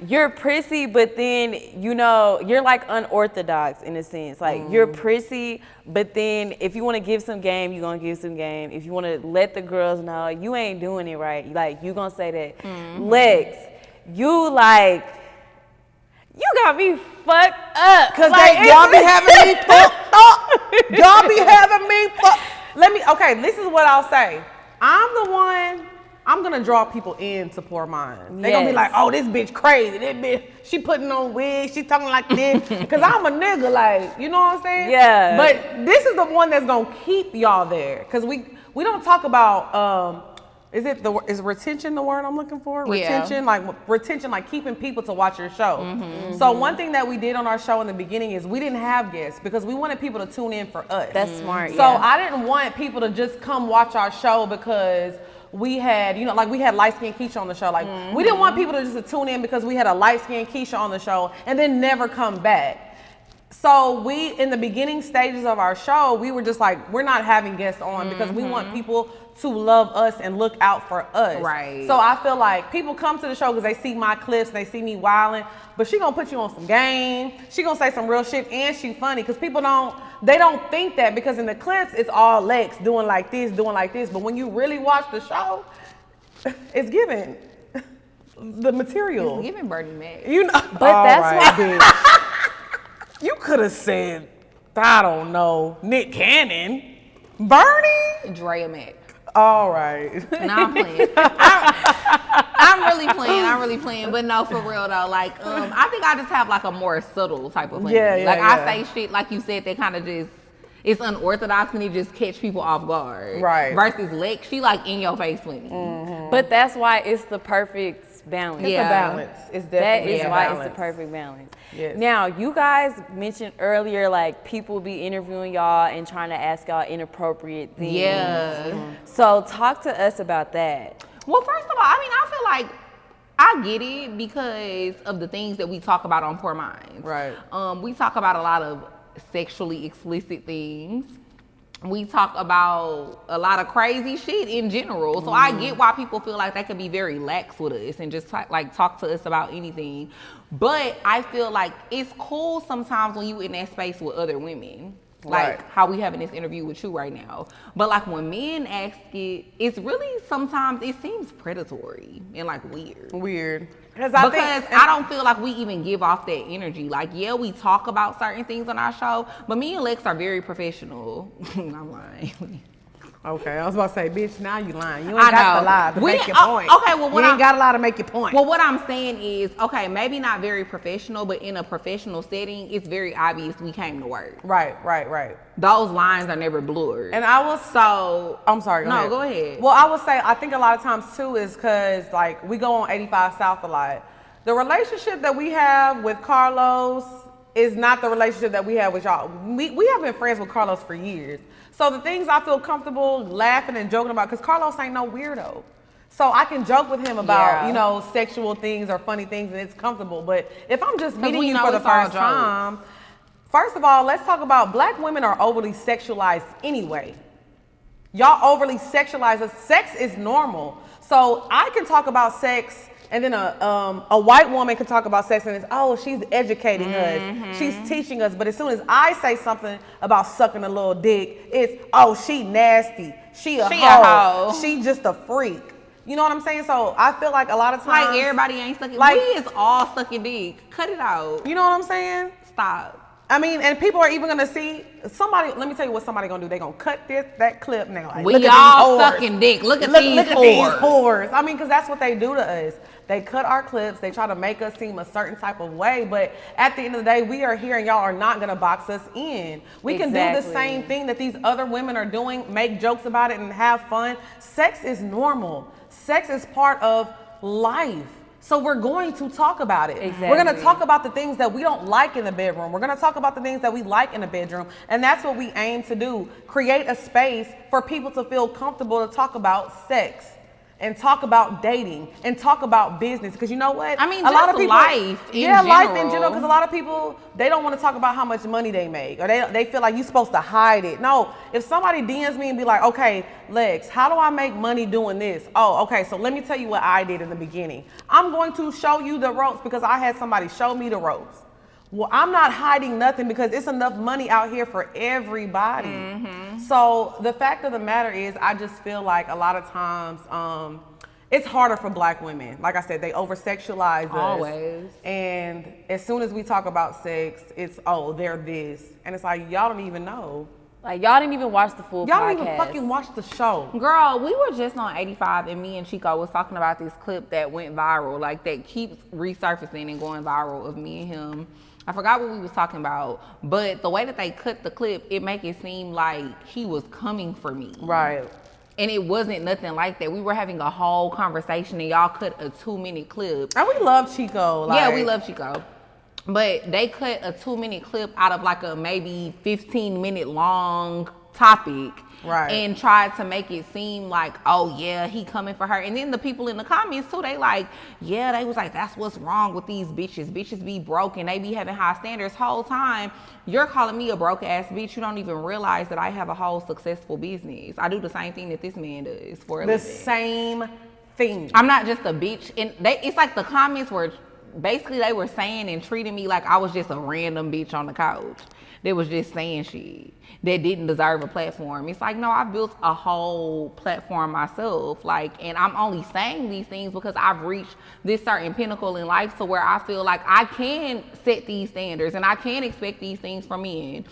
you're prissy, but then, you're like unorthodox in a sense. Like, you're prissy, but then if you want to give some game, you're going to give some game. If you want to let the girls know you ain't doing it right, like, you going to say that. Lex, you got me fucked up. because Like, y'all be having me fucked up. Y'all be having me fucked. Okay, this is what I'll say. I'm gonna draw people into Poor Minds. They gonna be like, oh, this bitch crazy. This bitch, she putting on wigs, she talking like this. Cause I'm a nigga, like, you know what I'm saying? Yeah. But this is the one that's gonna keep y'all there. Cause we don't talk about, is retention the word I'm looking for? Yeah. Retention, like keeping people to watch your show. So one thing that we did on our show in the beginning is we didn't have guests, because we wanted people to tune in for us. That's smart, So I didn't want people to just come watch our show because we had, we had light-skinned Keisha on the show. Like, we didn't want people to just tune in because we had a light-skinned Keisha on the show and then never come back. So in the beginning stages of our show, we were just like, we're not having guests on because we want people to love us and look out for us. Right. So I feel like people come to the show because they see my clips, they see me wilding, but she gonna put you on some game. She gonna say some real shit, and she funny, because people don't think that, because in the clips it's all Lex doing like this. But when you really watch the show, it's giving the material. It's giving Bernie Mac. But that's bitch. You could have said, I don't know, Nick Cannon, Bernie. Drea Mac. All right. No, I'm playing. I'm really playing. But no, for real though, like, I think I just have like a more subtle type of funny. I say shit like you said that kind of just, it's unorthodox and it just catch people off guard. Right. Versus Lex, she like in your face funny. But that's why it's the perfect balance. It's a balance. It's That definitely is a why balance. it's the perfect balance. Yes. Now, you guys mentioned earlier, like, people be interviewing y'all and trying to ask y'all inappropriate things. Yeah. So talk to us about that. Well, first of all, I feel like I get it because of the things that we talk about on Poor Minds. Right. We talk about a lot of sexually explicit things. we talk about a lot of crazy shit in general. So I get why people feel like they can be very lax with us and just talk to us about anything. But I feel like it's cool sometimes when you in that space with other women. Like how we having this interview with you right now. But like when men ask it, it's really sometimes it seems predatory and like weird. Because I don't feel like we even give off that energy. Like, yeah, we talk about certain things on our show, but me and Lex are very professional. I'm lying. Okay, I was about to say, bitch, now you lying. You ain't got to lie to make your point. Okay, well, you ain't got a lie to make your point. Well, what I'm saying is, okay, maybe not very professional, but in a professional setting, it's very obvious we came to work. Right. Those lines are never blurred. And I was I'm sorry. Go ahead. Well, I would say I think a lot of times too is because like we go on 85 South a lot. The relationship that we have with Carlos is not the relationship that we have with y'all. We have been friends with Carlos for years. So the things I feel comfortable laughing and joking about, because Carlos ain't no weirdo. So I can joke with him about, sexual things or funny things and it's comfortable. But if I'm just meeting you for the first time, first of all, let's talk about black women are overly sexualized anyway. Y'all overly sexualize us. Sex is normal. So I can talk about sex and then a white woman can talk about sex and it's, she's educating us. She's teaching us. But as soon as I say something about sucking a little dick, it's, she nasty. She a hoe. She just a freak. You know what I'm saying? So I feel like a lot of times. Like everybody ain't sucking. We is all sucking dick. Cut it out. You know what I'm saying? Stop. I mean, and people are even gonna see somebody. Let me tell you what somebody gonna do. They gonna cut that clip now. Like, we all sucking dick. Look at these whores. I mean, because that's what they do to us. They cut our clips. They try to make us seem a certain type of way. But at the end of the day, we are here, and y'all are not gonna box us in. We can do the same thing that these other women are doing. Make jokes about it and have fun. Sex is normal. Sex is part of life. So we're going to talk about it. Exactly. We're going to talk about the things that we don't like in the bedroom. We're going to talk about the things that we like in the bedroom. And that's what we aim to do. Create a space for people to feel comfortable to talk about sex and talk about dating and talk about business. Because you know what? I mean, a lot of people, life in general. Life in general. Because a lot of people, they don't want to talk about how much money they make. Or they feel like you're supposed to hide it. No, if somebody DMs me and be like, okay, Lex, how do I make money doing this? Oh, okay, so let me tell you what I did in the beginning. I'm going to show you the ropes because I had somebody show me the ropes. Well, I'm not hiding nothing because it's enough money out here for everybody. So the fact of the matter is, I just feel like a lot of times it's harder for black women. Like I said, they over-sexualize us. Always. And as soon as we talk about sex, it's, they're this. And it's like, y'all don't even know. Like, y'all didn't even watch the full podcast. Y'all don't even fucking watch the show. Girl, we were just on 85 and me and Chico was talking about this clip that went viral, like that keeps resurfacing and going viral of me and him. I forgot what we was talking about, but the way that they cut the clip, it make it seem like he was coming for me. Right. And it wasn't nothing like that. We were having a whole conversation and y'all cut a 2-minute clip. And we love Chico. Yeah, we love Chico. But they cut a 2-minute clip out of like a maybe 15-minute long topic. Right. And tried to make it seem like, oh yeah, he coming for her. And then the people in the comments too, they like, yeah, they was like, that's what's wrong with these bitches. Bitches be broke and they be having high standards. Whole time, you're calling me a broke ass bitch. You don't even realize that I have a whole successful business. I do the same thing that this man does for a living. The same thing. I'm not just a bitch. And it's like the comments were, basically they were saying and treating me like I was just a random bitch on the couch. They was just saying shit that didn't deserve a platform. It's like, no, I built a whole platform myself. Like, and I'm only saying these things because I've reached this certain pinnacle in life to where I feel like I can set these standards and I can expect these things from men.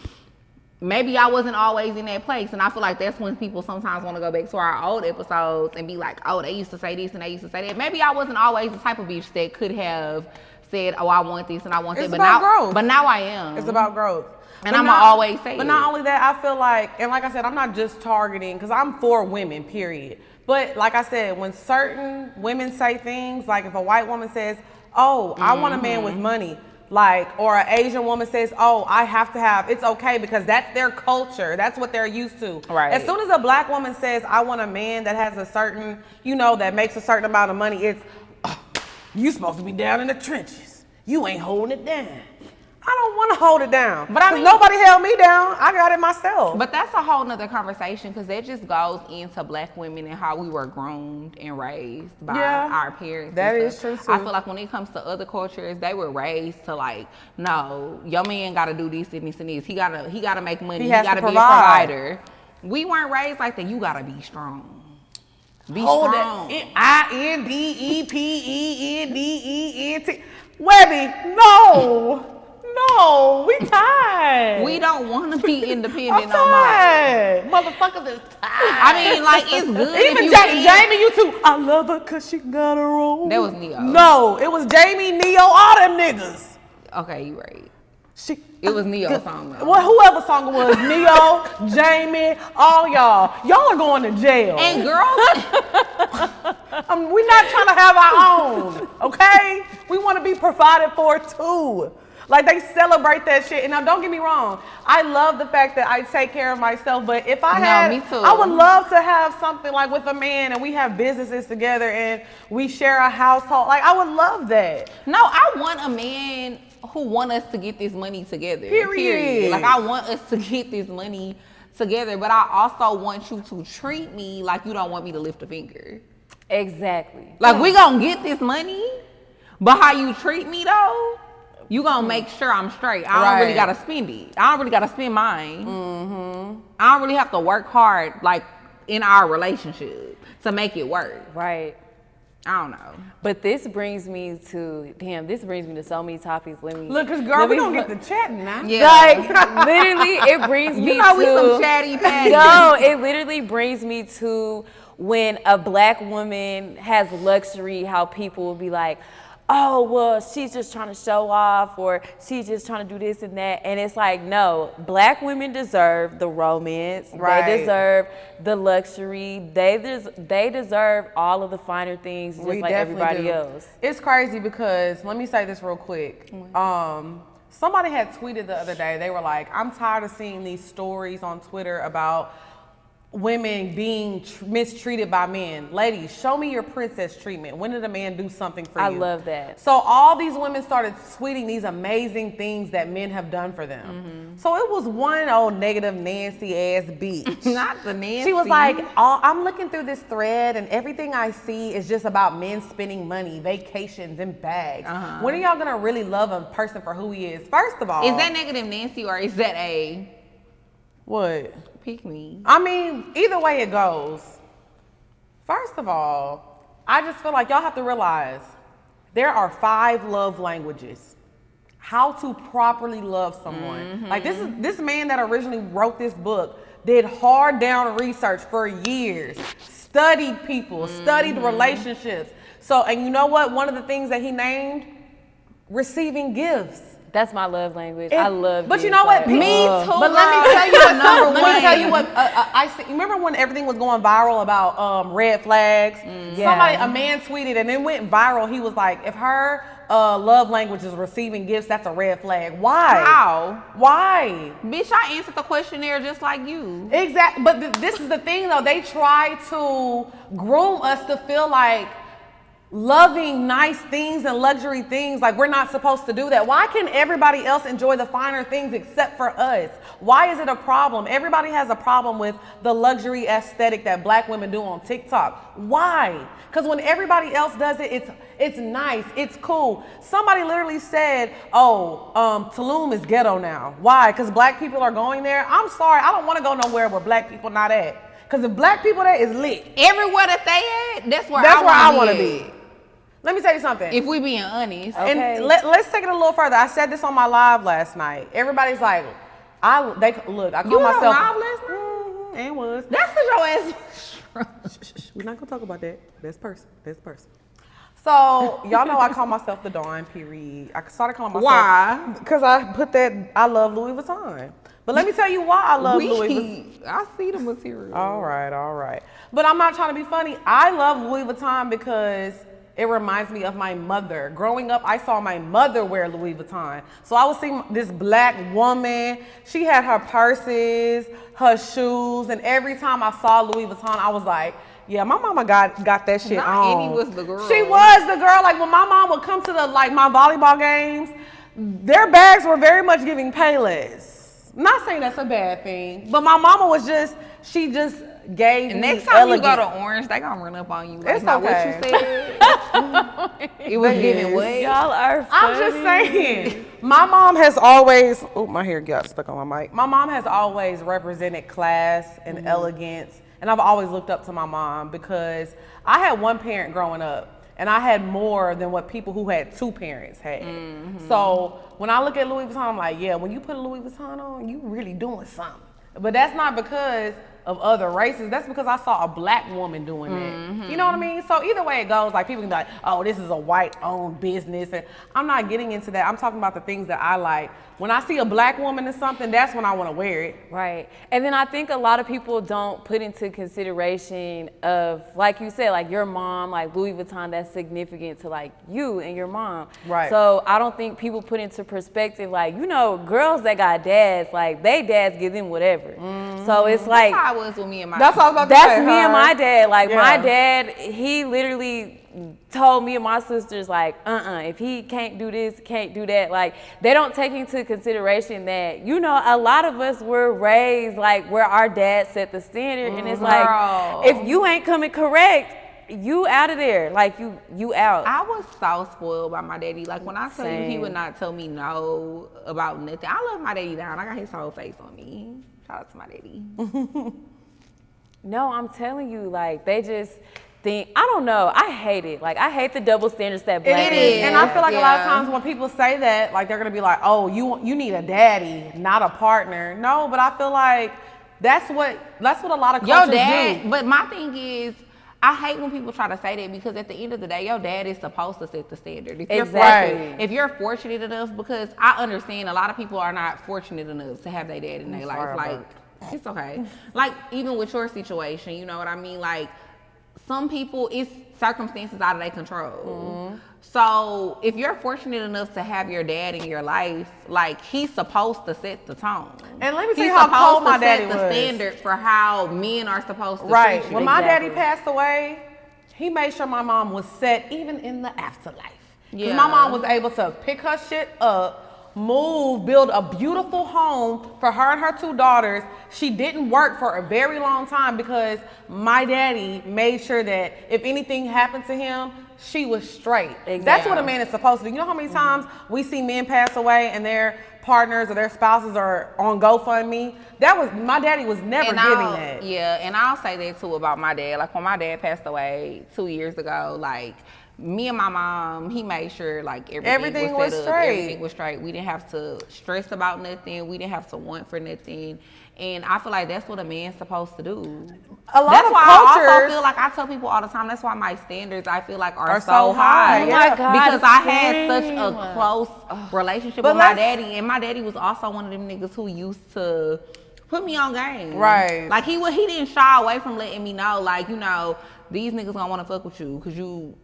Maybe I wasn't always in that place. And I feel like that's when people sometimes want to go back to our old episodes and be like, oh, they used to say this and they used to say that. Maybe I wasn't always the type of bitch that could have said, oh, I want this and I want that. But now I am. It's about growth. And I'm going to always say it. But not only that, I feel like, and like I said, I'm not just targeting, because I'm for women, period. But like I said, when certain women say things, like if a white woman says, oh, I want a man with money, like, or an Asian woman says, oh, I have to have, it's okay because that's their culture. That's what they're used to. Right. As soon as a black woman says, I want a man that has a certain, that makes a certain amount of money, it's, you supposed to be down in the trenches. You ain't holding it down. I don't want to hold it down. But I mean, nobody held me down. I got it myself. But that's a whole nother conversation because that just goes into Black women and how we were groomed and raised by our parents. That is true too. I feel like when it comes to other cultures, they were raised to like, no, your man got to do this and this and this. He gotta make money. He gotta be a provider. We weren't raised like that. You gotta be strong. Be strong. INDEPENDENT. Webby, no, we tired. We don't want to be independent no more. Motherfuckers is tired. I mean, like, it's good. Even Jamie, you too. I love her because she got her own. That was Neo. No, it was Jamie, Neo, all them niggas. Okay, you right. It was Neo's song though. Well, whoever song it was, Neo, Jamie, all y'all. Y'all are going to jail. And girls, we're not trying to have our own, okay? We want to be provided for too. Like, they celebrate that shit. And now, don't get me wrong. I love the fact that I take care of myself. But if I me too. I would love to have something like with a man and we have businesses together and we share a household. Like, I would love that. No, I want a man who want us to get this money together. Period. Like, I want us to get this money together. But I also want you to treat me like you don't want me to lift a finger. Exactly. Like, we gonna get this money, but how you treat me though, you gonna make sure I'm straight. I don't really gotta spend it. I don't really gotta spend mine. Mm-hmm. I don't really have to work hard, like, in our relationship to make it work. Right. I don't know. But this brings me to so many topics. Look, cause girl, we don't get to chatting now. Yeah. Like, literally, it brings me to. We some chatty patty. No, it literally brings me to when a Black woman has luxury, how people will be like, oh, well, she's just trying to show off, or she's just trying to do this and that. And it's like, no, Black women deserve the romance. Right. They deserve the luxury. They deserve all of the finer things, just like everybody else. It's crazy because, let me say this real quick. Somebody had tweeted the other day, they were like, I'm tired of seeing these stories on Twitter about women being mistreated by men. Ladies, show me your princess treatment. When did a man do something for you? I love that. So all these women started tweeting these amazing things that men have done for them. Mm-hmm. So it was one old negative Nancy ass bitch. Not the Nancy. She was like, I'm looking through this thread and everything I see is just about men spending money, vacations, and bags. Uh-huh. When are y'all gonna really love a person for who he is? First of all, is that negative Nancy or is that a what? Pick me. I mean, either way it goes. First of all, I just feel like y'all have to realize there are 5 love languages. How to properly love someone. Mm-hmm. Like, this man that originally wrote this book did hard down research for years, studied people, studied relationships. So, and you know what? One of the things that he named, receiving gifts. That's my love language. I love. But you know what? Me too. But let me tell you what. Let me tell you what. I see. Remember when everything was going viral about red flags? A man tweeted and it went viral. He was like, if her love language is receiving gifts, that's a red flag. Why? How? Why? Bitch, I answered the questionnaire just like you. Exactly. But this is the thing, though. They try to groom us to feel like loving nice things and luxury things, like we're not supposed to do that. Why can everybody else enjoy the finer things except for us? Why is it a problem? Everybody has a problem with the luxury aesthetic that Black women do on TikTok. Why? Because when everybody else does it, it's nice, it's cool. Somebody literally said, Tulum is ghetto now. Why? Because Black people are going there. I'm sorry, I don't want to go nowhere where Black people not at. Because if Black people there is lit. Everywhere that they at, that's where I want to be. Let me tell you something. If we being honest. Okay. And let's take it a little further. I said this on my live last night. Everybody's like, I call myself. You were on live last night? Mm-hmm, and was. That's because your ass. We're not going to talk about that. Best person. So, y'all know I call myself the Dawn, period. I started calling myself. Why? Because I put that, I love Louis Vuitton. But let me tell you why I love Louis Vuitton. I see the material. All right. But I'm not trying to be funny. I love Louis Vuitton because it reminds me of my mother. Growing up, I saw my mother wear Louis Vuitton. So I would see this Black woman. She had her purses, her shoes, and every time I saw Louis Vuitton, I was like, yeah, my mama got that shit on. Annie was the girl. She was the girl. Like when my mom would come to my volleyball games, their bags were very much giving Payless. Not saying that's a bad thing, but my mama was she just gave me Next time elegant. you go to Orange, they gonna run up on you. Like, It's not okay. what you said. It was giving what? Y'all are funny. I'm just saying, my mom has always, my hair got stuck on my mic. My mom has always represented class and elegance, and I've always looked up to my mom because I had one parent growing up, and I had more than what people who had two parents had. So when I look at Louis Vuitton, I'm like, yeah, when you put a Louis Vuitton on, you really doing something. But that's not because of other races. That's because I saw a black woman doing that. You know what I mean? So either way it goes, like people can be like, oh, this is a white-owned business. And I'm not getting into that. I'm talking about the things that I like. When I see a black woman in something, that's when I want to wear it. Right. And then I think a lot of people don't put into consideration of, like you said, like your mom, like Louis Vuitton, that's significant to like you and your mom. Right. So I don't think people put into perspective, like, you know, girls that got dads, like they dads give them whatever. So it's like, That's how it was with me and my That's all about that's me and my dad. Like my Yeah. dad, he literally told me and my sisters like, if he can't do this, can't do that. Like they don't take into consideration that, you know, a lot of us were raised like where our dad set the standard, and it's like, if you ain't coming correct, you out of there. Like you out. I was so spoiled by my daddy. Like when I tell you he Same. would not tell me no about nothing. I love my daddy down. I got his whole face on me. Shout out to my daddy. No, I'm telling you, like they just think, I don't know. I hate it. Like I hate the double standards that black It men is, and I feel like a lot of Yeah. times when people say that, like they're gonna be like, "Oh, you need a daddy, not a partner." No, but I feel like that's what a lot of Your cultures dad, do. but my thing is, I hate when people try to say that because at the end of the day, your dad is supposed to set the standard. If you're Exactly. fortunate, if you're fortunate enough, because I understand a lot of people are not fortunate enough to have their dad in their life. sorry, Like, it's okay. Like, even with your situation, you know what I mean? Like, some people, it's circumstances out of their control. So if you're fortunate enough to have your dad in your life, like he's supposed to set the tone. And let me tell He's you how supposed cold to my daddy set the was. standard for how men are supposed to Right. treat you. When my daddy Exactly. passed away, he made sure my mom was set even in the afterlife. Because Yeah. my mom was able to pick her shit up, move, build a beautiful home for her and her two daughters. She didn't work for a very long time because my daddy made sure that if anything happened to him, she was straight. That's what a man is supposed to do. You know how many times we see men pass away and their partners or their spouses are on GoFundMe? My daddy was never giving that. Yeah, and I'll say that too about my dad. Like when my dad passed away 2 years ago, like me and my mom, he made sure like everything was set up, straight. everything was straight. We didn't have to stress about nothing. We didn't have to want for nothing. And I feel like that's what a man's supposed to do. A lot That's of why I also cultures feel like I tell people all the time. That's why my standards I feel like are are so so high. high. Oh my God, because I had such same. a close relationship But with my let's- daddy, and my daddy was also one of them niggas who used to put me on game. Right. Like he didn't shy away from letting me know, like, you know, these niggas gonna want to fuck with you because you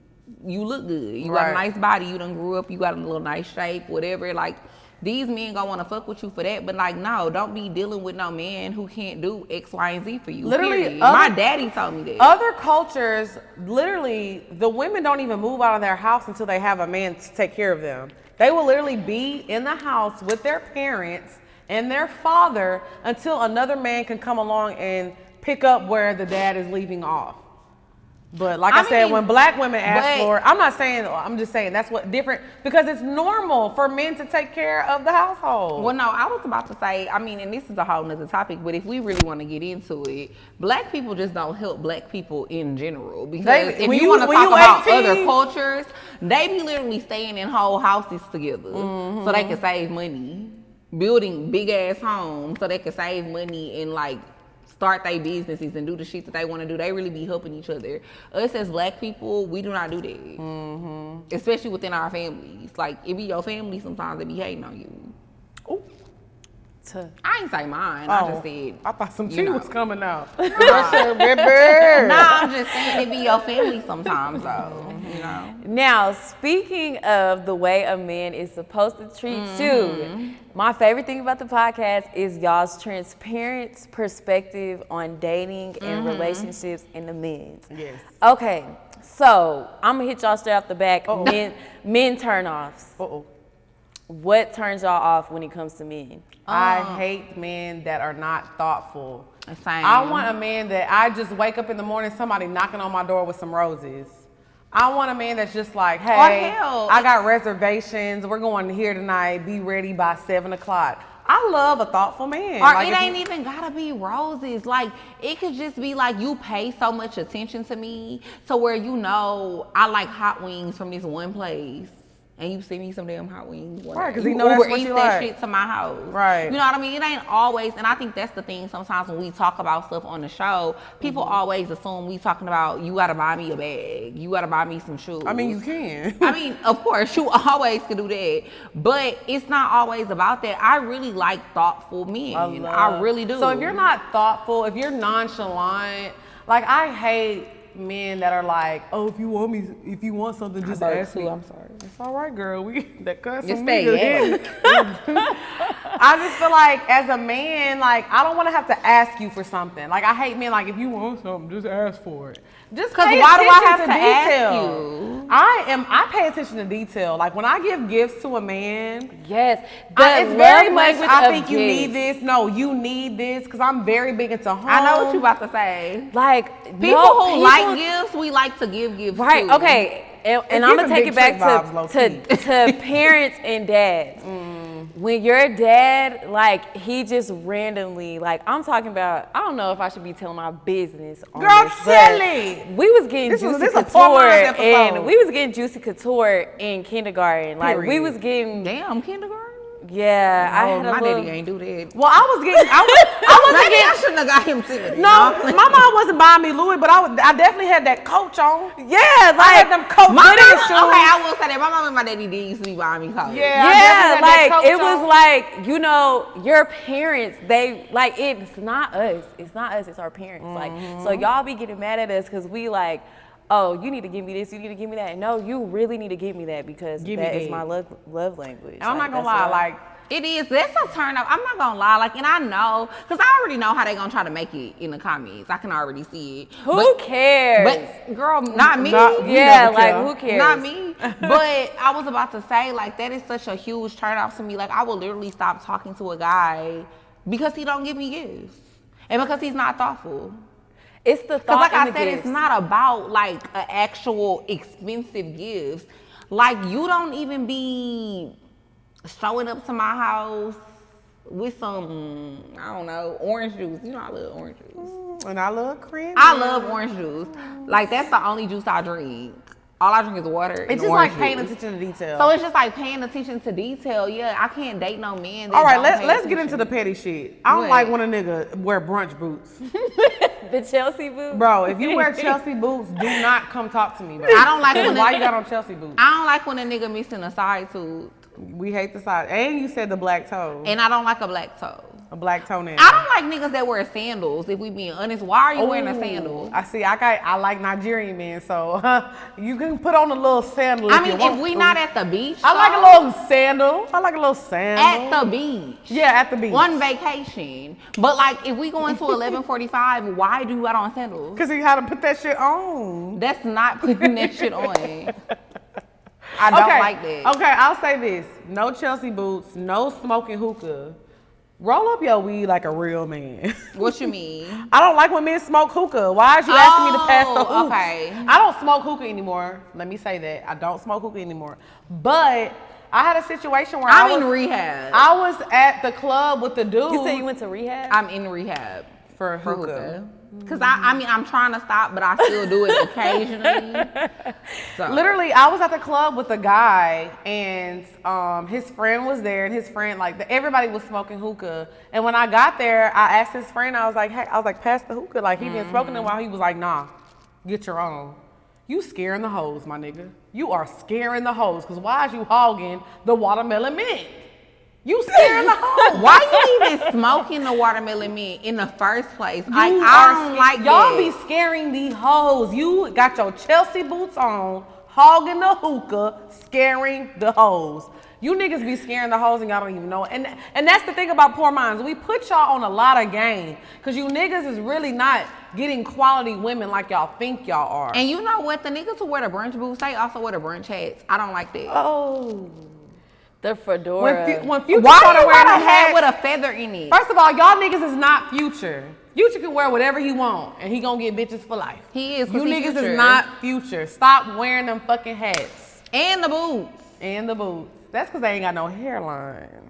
look good. You got a Right. nice body. You done grew up. You got a little nice shape, whatever. Like, these men gonna want to fuck with you for that. But like, no, don't be dealing with no man who can't do X, Y, and Z for you. Literally, period. other- My daddy told me that. Other cultures, literally, the women don't even move out of their house until they have a man to take care of them. They will literally be in the house with their parents and their father until another man can come along and pick up where the dad is leaving off. But like I said, mean, when black women ask but- for, I'm just saying that's what different, because it's normal for men to take care of the household. Well, no, I was about to say, I mean, and this is a whole nother topic, but if we really want to get into it, black people just don't help black people in general. Because if when you you- want to when talk you about 18, other cultures, they be literally staying in whole houses together so they can save money, building big ass homes so they can save money and like start their businesses and do the shit that they want to do. They really be helping each other. Us as black people, we do not do that. Especially within our families. Like, it be your family sometimes they be hating on you. I ain't say mine. I just said. I thought some you tea know. was coming out. Nah, I'm just saying it be your family sometimes though. You know. Now, speaking of the way a man is supposed to treat you, my favorite thing about the podcast is y'all's transparent perspective on dating and relationships in the men's. Yes. What turns y'all off when it comes to men? I hate men that are not thoughtful. Same. I want a man that I just wake up in the morning, somebody knocking on my door with some roses. I want a man that's just like, hey, hell, I got reservations. We're going here tonight. Be ready by 7 o'clock. I love a thoughtful man. Or Like, it if ain't you- even gotta be roses. Like, it could just be like, you pay so much attention to me to where you know I like hot wings from this one place. And you send me some damn hot wings. Right, 'cause you he know that's Uber what Eats you that like. shit to my house. Right. You know what I mean? It ain't always, and I think that's the thing sometimes when we talk about stuff on the show, people always assume we talking about, you gotta buy me a bag. You gotta buy me some shoes. I mean, you can. I mean, of course, you always can do that, but it's not always about that. I really like thoughtful men. I really do. So if you're not thoughtful, if you're nonchalant, like I hate men that are like, oh, if you want something, just ask me. I'm sorry. It's all right, girl. We that cuss Just from stay me. I just feel like as a man, like I don't want to have to ask you for something. Like I hate men like if you want something, just ask for it. Just Because pay why do I have attention to ask detail. you? I pay attention to detail. Like when I give gifts to a man, Yes. it's very much. language I of think you gifts. need this. No, you need this because I'm very big into home. I know what you about to say. Like People who like gifts, we like to give gifts Right. too. Okay. And It's I'm gonna giving take big it back trick vibes, to parents and dads. When your dad, like, he just randomly, like, I'm talking about, I don't know if I should be telling my business on Girl, this, tell but it. we was getting This Juicy is a Poor Couture, Minds episode. and we was getting Juicy Couture in kindergarten. Like, we Period. was getting, Damn, kindergarten? yeah, I Oh, had my a little, daddy ain't do that. Well, I was getting. I wasn't Maybe I getting. shouldn't have got him to No, my mom wasn't buying me Louis, but I definitely had that coach on. yeah, I like, had them coach My fitted mama, shoes. okay, I will say that. My mom and my daddy did used to be buying me clothes. Yeah, I yeah, definitely had that like coach it was on. like, you know, your parents, they like, it's not us, it's our parents. Like, so y'all be getting mad at us because we like, oh, you need to give me this, you need to give me that. No, you really need to give me that because Give me that is that. my love language. And I'm not gonna that's lie, what- like It is. That's a turn up. I'm not gonna lie. Like, and I know, cause I already know how they gonna try to make it in the comments. I can already see it. who cares? But girl, not me. We yeah, never like care. who cares? Not me. But I was about to say, like, that is such a huge turn off to me. Like, I will literally stop talking to a guy because he don't give me gifts. And because he's not thoughtful. It's the Because thought like in I the said, gifts. it's not about like an actual expensive gifts. Like, you don't even be showing up to my house with some, I don't know, orange juice. You know I love orange juice. and I love cranberry. I love orange juice. Like, that's the only juice I drink. All I drink is water and It's just orange like paying juice. attention to detail. So it's just like paying attention to detail. Yeah, I can't date no man that all right, don't pay let's get attention. into the petty shit. I don't What? like when a nigga wear brunch boots. The Chelsea boots. Bro, if you wear Chelsea boots, do not come talk to me, bro. I don't like when Why a- you got on Chelsea boots? I don't like when a nigga missing a side tooth. We hate the side. And you said the black toe. And I don't like a black toe. A black toenail. I don't like niggas that wear sandals, if we being honest. Why are you wearing a Ooh, sandal? I see. I like Nigerian men, so you can put on a little sandal. I if mean, you want if we to. not at the beach, I like though, a little sandal. I like a little sandal. at the beach. Yeah, at the beach. On vacation. But like, if we going to 11:45, why do you got on sandals? Cause you had to put that shit on. That's not putting that shit on. I don't like that. Okay, I'll say this: no Chelsea boots, no smoking hookah. Roll up your weed like a real man. What you mean? I don't like when men smoke hookah. Why is you asking me to pass the Oh, hoops? okay. I don't smoke hookah anymore. Let me say that. I don't smoke hookah anymore. But I had a situation where I'm I in was, rehab. I was at the club with the dude You said you went to rehab? I'm in rehab for for hookah. hookah. Cause I mean, I'm trying to stop, but I still do it occasionally. So. Literally, I was at the club with a guy, and his friend was there, and his friend, everybody was smoking hookah. And when I got there, I asked his friend, I was like, hey, pass the hookah. Like, he been smoking it while. He was like, nah, get your own. You scaring the hoes, my nigga. You are scaring the hoes, because why is you hogging the watermelon mint? You scaring the hoes. Why you even smoking the watermelon mint in the first place? Like, You I are don't like y'all that. be scaring the hoes. You got your Chelsea boots on, hogging the hookah, scaring the hoes. You niggas be scaring the hoes and y'all don't even know it. And that's the thing about Poor Minds. We put y'all on a lot of game because you niggas is really not getting quality women like y'all think y'all are. And you know what? The niggas who wear the brunch boots, they also wear the brunch hats. I don't like that. Oh. The fedora. When Future Why started you wearing got the a hat hats, with a feather in it? first of all, y'all niggas is not Future. Future can wear whatever he want, and he gonna get bitches for life. He is. 'cause You he niggas Future. is not Future. Stop wearing them fucking hats. And the boots. And the boots. That's because they ain't got no hairline.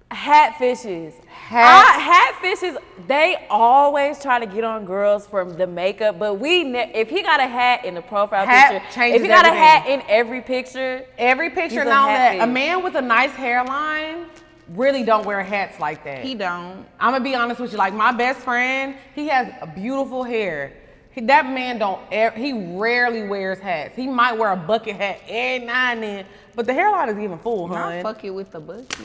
Hat fishes. Hats. Hat fishes, they always try to get on girls from the makeup, but if he got a hat in the profile Hat picture, changes if he got everything. a hat in every picture, Every picture He's a now hat that a fish. man with a nice hairline really don't wear hats like that. He don't. I'm gonna be honest with you. Like my best friend, he has a beautiful hair. That man he rarely wears hats. He might wear a bucket hat every now and then, but the hairline is even full, Not hun. fuck it with the bucket.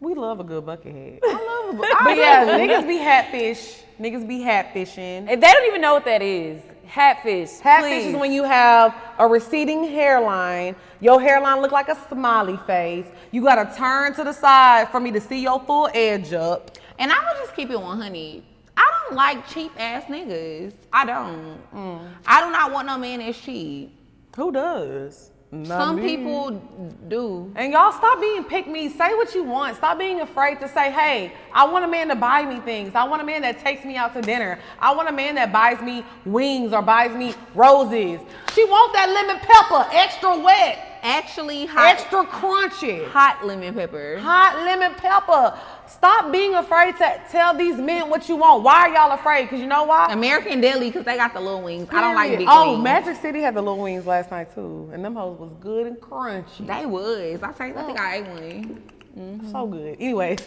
We love a good bucket head. I love a bucket. But yeah, niggas be hatfish. Niggas be hatfishing. and they don't even know what that is. Hatfish. Hatfish please. is when you have a receding hairline. Your hairline look like a smiley face. You gotta turn to the side for me to see your full edge up. And I'm gonna just keep it 100. I don't like cheap ass niggas. I don't. I do not want no man that's cheap. Who does? Not Some me. people do. And y'all stop being pick me. Say what you want. Stop being afraid to say, hey, I want a man to buy me things. I want a man that takes me out to dinner. I want a man that buys me wings or buys me roses. She want that lemon pepper, extra wet, Actually, hot, extra crunchy. hot lemon pepper. Hot lemon pepper. Stop being afraid to tell these men what you want. Why are y'all afraid? Because you know why? American Deli, because they got the little wings. I don't like big Oh, wings. Magic City had the little wings last night too. And them hoes was good and crunchy. They was. I think I ate one. So good. Anyways,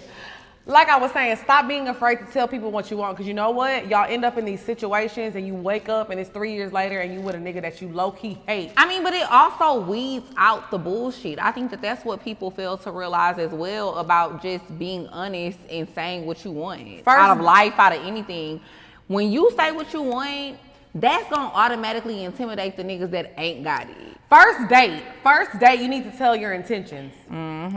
like I was saying, stop being afraid to tell people what you want. Because you know what? Y'all end up in these situations and you wake up and it's 3 years later and you with a nigga that you low-key hate. I mean, but it also weeds out the bullshit. I think that that's what people fail to realize as well about just being honest and saying what you want out of life, out of anything. When you say what you want, that's gonna automatically intimidate the niggas that ain't got it. First date, you need to tell your intentions.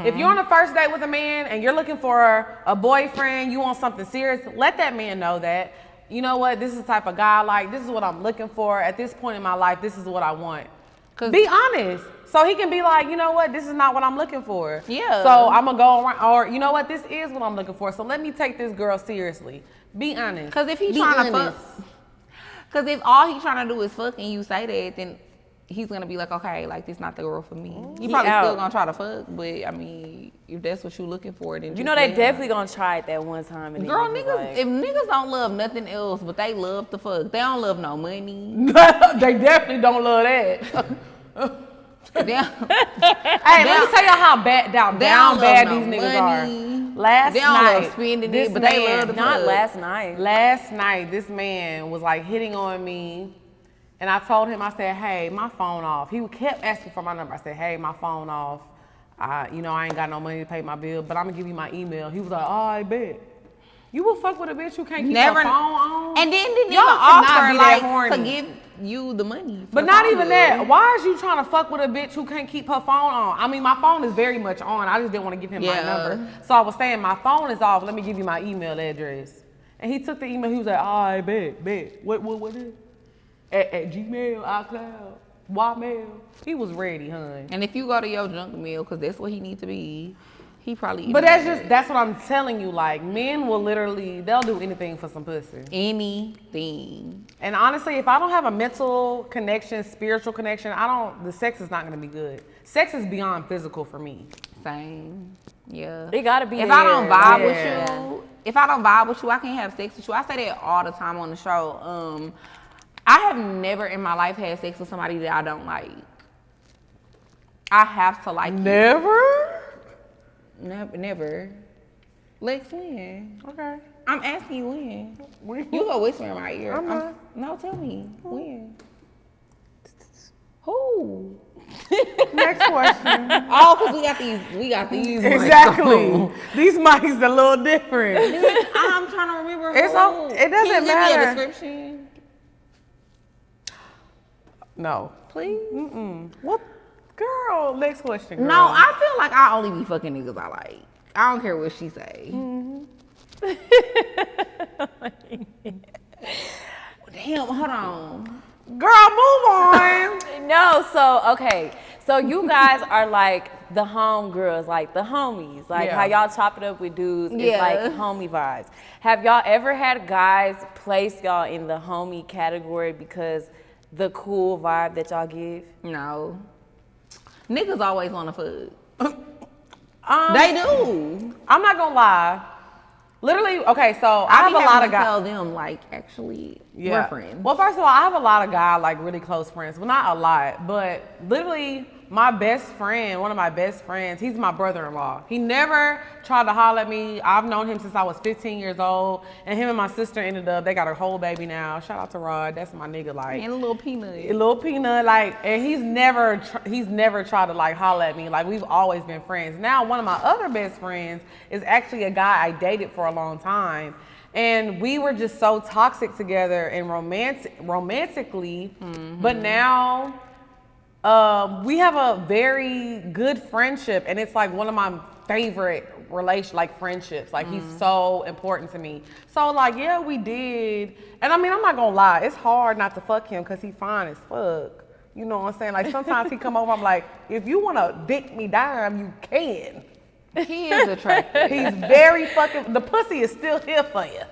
If you're on a first date with a man and you're looking for a boyfriend, you want something serious, let that man know that, you know what, this is the type of guy I like, this is what I'm looking for. At this point in my life, this is what I want. Be honest. So he can be like, you know what, this is not what I'm looking for. Yeah. So I'm gonna go around, or you know what, this is what I'm looking for. So let me take this girl seriously. Be honest. Because if he's Be trying to honest. fuck, because if all he's trying to do is fuck and you say that, then he's gonna be like, okay, like this not the girl for me. He probably out. still gonna try to fuck, but I mean, if that's what you're looking for, then You know they definitely gonna try it that one time. And Girl, then niggas, like, if niggas don't love nothing else, but they love to fuck, they don't love no money. They definitely don't love that. They don't- Hey, let me tell y'all how they down don't bad love these no niggas money. are. Last They don't night, love spending this it, but they man- love to not fuck. last night. this man was like hitting on me, and I told him, I said, hey, my phone off. He kept asking for my number. I said, hey, my phone off. I ain't got no money to pay my bill, but I'm gonna give you my email. He was like, oh, I bet. You will fuck with a bitch who can't keep her phone on? And then didn't Y'all even cannot offer be that like horny. to give you the money. for But the not phone even bill. that. Why is you trying to fuck with a bitch who can't keep her phone on? I mean, my phone is very much on. I just didn't want to give him my Yeah. number. So I was saying, my phone is off. Let me give you my email address. And he took the email. He was like, all right, bet. What is it? At Gmail, iCloud, Ymail. He was ready, hun. And if you go to your junk mail, because that's what he needs to be, he probably. But that's what I'm telling you. Like, men will literally, they'll do anything for some pussy. anything. And honestly, if I don't have a mental connection, spiritual connection, the sex is not gonna be good. Sex is beyond physical for me. Same. Yeah. It gotta be If I don't vibe Yeah. with you, I can't have sex with you. I say that all the time on the show. I have never in my life had sex with somebody that I don't like. I have to like you. Never? Never. Lex, when? Okay. I'm asking you when. You go whisper in my ear. I'm not. No, tell me. When? Who? Next question. Oh, because we got these. Exactly. These mics a little different. I'm trying to remember who. It doesn't Can you give me matter. a description? No. Please? What? Girl, next question. Girl. No, I feel like I only be fucking niggas I like. I don't care what she say. Damn, hold on. Girl, move on. No, so okay. So you guys are like the home girls, like the homies, like Yeah. how y'all chop it up with dudes, it's Yeah. like homie vibes. Have y'all ever had guys place y'all in the homie category because the cool vibe that y'all give? No. Niggas always want to fuck. They They do. I'm not gonna lie. Literally, okay, so I have be a lot having of to guys. tell them, like, actually, we're friends. Well, first of all, I have a lot of guys, like really close friends. Well, not a lot, but literally my best friend, one of my best friends, he's my brother-in-law. He never tried to holler at me. I've known him since I was 15 years old, and him and my sister ended up, they got a whole baby now. Shout out to Rod, that's my nigga, like. And a little peanut. A little peanut, like, and he's never tried to like holler at me. Like, we've always been friends. Now, one of my other best friends is actually a guy I dated for a long time, and we were just so toxic together and romantically. But now, we have a very good friendship, and it's like one of my favorite friendships. Like, he's so important to me. So like, yeah, we did. And I mean, I'm not gonna lie, it's hard not to fuck him because he's fine as fuck. You know what I'm saying? Like, sometimes he come over, I'm like, if you wanna dick me down, you can. He is attractive. He's very fucking, the pussy is still here for you.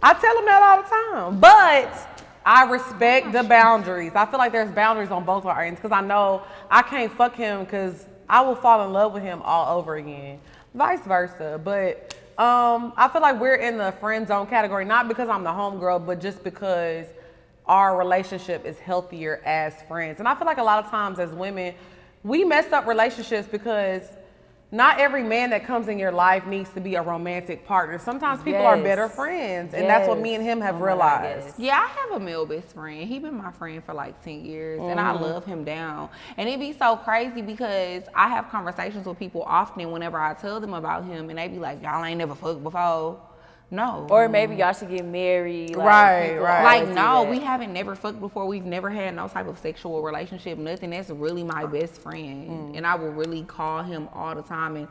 I tell him that all the time. But I respect the boundaries. I feel like there's boundaries on both our ends because I know I can't fuck him because I will fall in love with him all over again. Vice versa. But I feel like we're in the friend zone category, not because I'm the homegirl, but just because our relationship is healthier as friends. And I feel like a lot of times as women, we mess up relationships because not every man that comes in your life needs to be a romantic partner. Sometimes people are better friends, and that's what me and him have realized. Yeah, I have a male best friend. He been my friend for like 10 years, and I love him down. And it be so crazy because I have conversations with people often whenever I tell them about him, and they be like, y'all ain't never fucked before. No. Or maybe y'all should get married. Like, Right. Like, no, we haven't never fucked before. We've never had no type of sexual relationship, nothing. That's really my best friend. And I will really call him all the time. And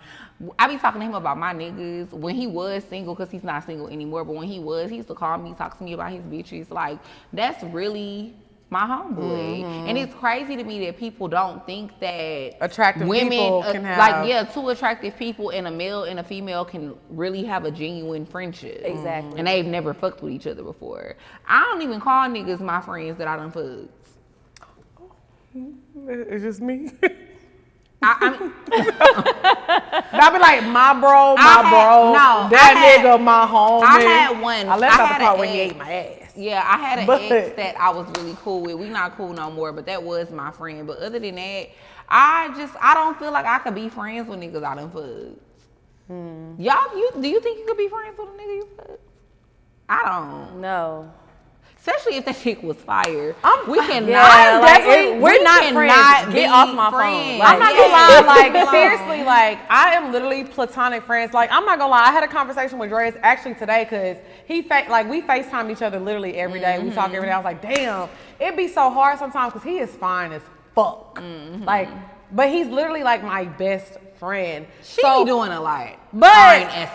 I be talking to him about my niggas when he was single, because he's not single anymore. But when he used to call me, talk to me about his bitches. Like, that's really my homeboy. And it's crazy to me that people don't think that Attractive women, people can have... like, yeah, two attractive people and a male and a female can really have a genuine friendship. Exactly. And they've never fucked with each other before. I don't even call niggas my friends that I done fucked. It's just me. I mean, I'll be like, my bro, that nigga, my homie. I had one. I left I out had the part an when he ex. ate my ass. Yeah, I had an But- ex that I was really cool with. We not cool no more, but that was my friend. But other than that, I don't feel like I could be friends with niggas I done fucked. Y'all, do you think you could be friends with a nigga you fucked? I don't. No. Especially if that chick was fire. We cannot. Yeah, like, definitely- we're not cannot friends. be Get off my friends. phone. Like, I'm not gonna lie, like, seriously, like, I am literally platonic friends. Like, I'm not gonna lie, I had a conversation with Drea actually today, because we FaceTime each other literally every day. We talk every day. I was like, damn, it'd be so hard sometimes because he is fine as fuck. Like, but he's literally like my best friend. She be doing a lot. But Fine as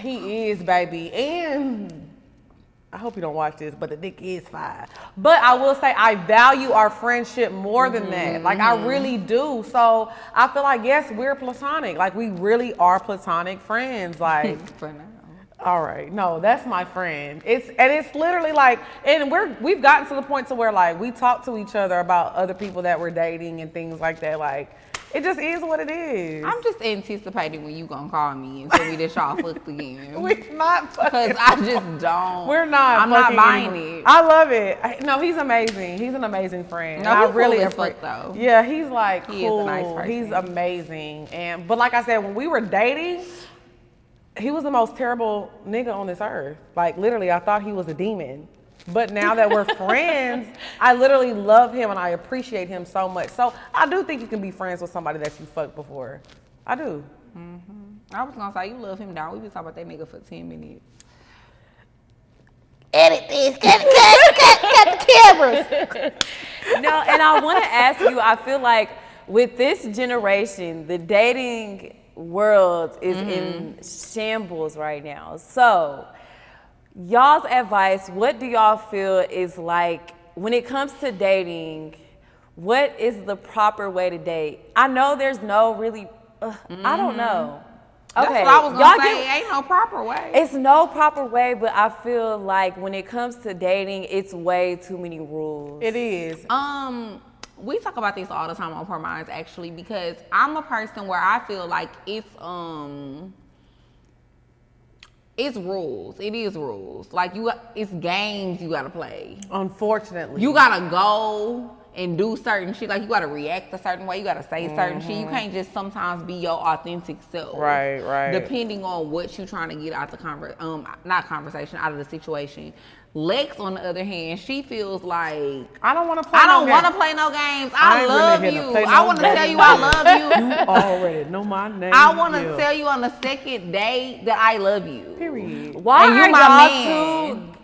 he is, baby. And I hope you don't watch this, but the dick is fine. But I will say I value our friendship more than that. Like, I really do. So I feel like, yes, we're platonic. Like, we really are platonic friends. Like, for now. all right, no, that's my friend. It's literally like, and we've gotten to the point to where, like, we talk to each other about other people that we're dating and things like that. Like, it just is what it is. I'm just anticipating when you gonna call me and tell me that y'all fucked again. We're not fucking. Because I just don't. We're not. I'm not fucking buying anymore. it. I love it. No, he's amazing. He's an amazing friend. No, And I he's really cool as appreciate. fuck, though. Yeah, he's like He is a cool. nice person. He's amazing. But like I said, when we were dating, he was the most terrible nigga on this earth. Like, literally, I thought he was a demon. But now that we're friends, I literally love him and I appreciate him so much. So I do think you can be friends with somebody that you fucked before. I do. I was gonna say, you love him down. We been talking about that nigga for 10 minutes. Edit this. Cut the cameras. No, and I want to ask you, I feel like with this generation, the dating world is in shambles right now. So, y'all's advice, what do y'all feel is like, when it comes to dating, what is the proper way to date? I know there's no really, I don't know. That's Okay, what I was gonna say. Ain't no proper way. It's no proper way, but I feel like when it comes to dating, it's way too many rules. It is. We talk about this all the time on Poor Minds, actually, because I'm a person where I feel like it's rules. It is rules. Like it's games you gotta play. Unfortunately, You gotta go and do certain shit. Like you gotta react a certain way. You gotta say certain shit. You can't just sometimes be your authentic self. Right. Depending on what you're trying to get out the out of the situation. Lex, on the other hand, she feels like I don't want to play. I don't want to play no games. I ain't love really here to you. play I no want to games. tell you I love you. You already know my name. I want to tell you on the second date that I love you. Period. Why And you are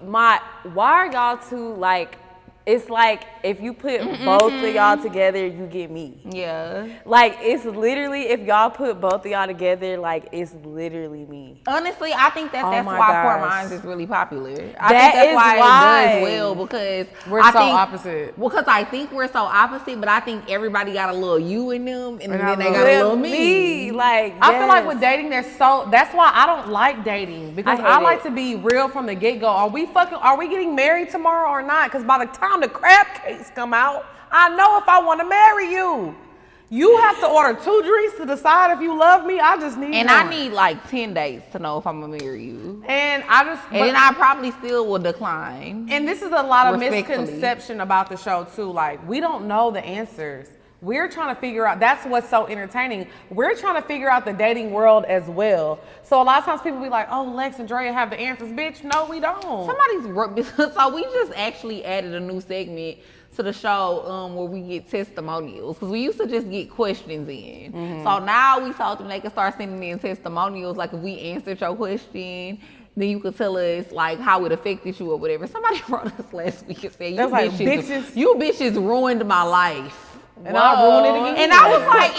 my why are y'all two like, it's like if you put both of y'all together, you get me. Yeah. Like it's literally, if y'all put both of y'all together, like it's literally me. Honestly, I think that's my why Poor gosh. Minds is really popular. I think That that's is why why. it does well, because We're I so think, opposite. Because I think we're so opposite, but I think everybody got a little you in them, and I then they love got a little me. Like I feel like yes. with dating, that's why I don't like dating, because I I hate like it. to be real from the get-go. Are we getting married tomorrow or not? Because by the time the crab cakes come out, I know if I want to marry you. You have to order 2 drinks to decide if you love me. I just need And one. I need like 10 dates to know if I'm gonna marry you. And Then I probably still will decline. And this is a lot of Respectfully. misconception about the show too. Like, we don't know the answers. We're trying to figure out, that's what's so entertaining. We're trying to figure out the dating world as well. So a lot of times people be like, oh, Lex and Drea have the answers. Bitch, no, we don't. So we just actually added a new segment to the show where we get testimonials, because we used to just get questions in. So now we told them they can start sending in testimonials. Like if we answered your question, then you could tell us like how it affected you or whatever. Somebody wrote us last week and said, you bitches ruined my life. And I ruined it again. And I was like,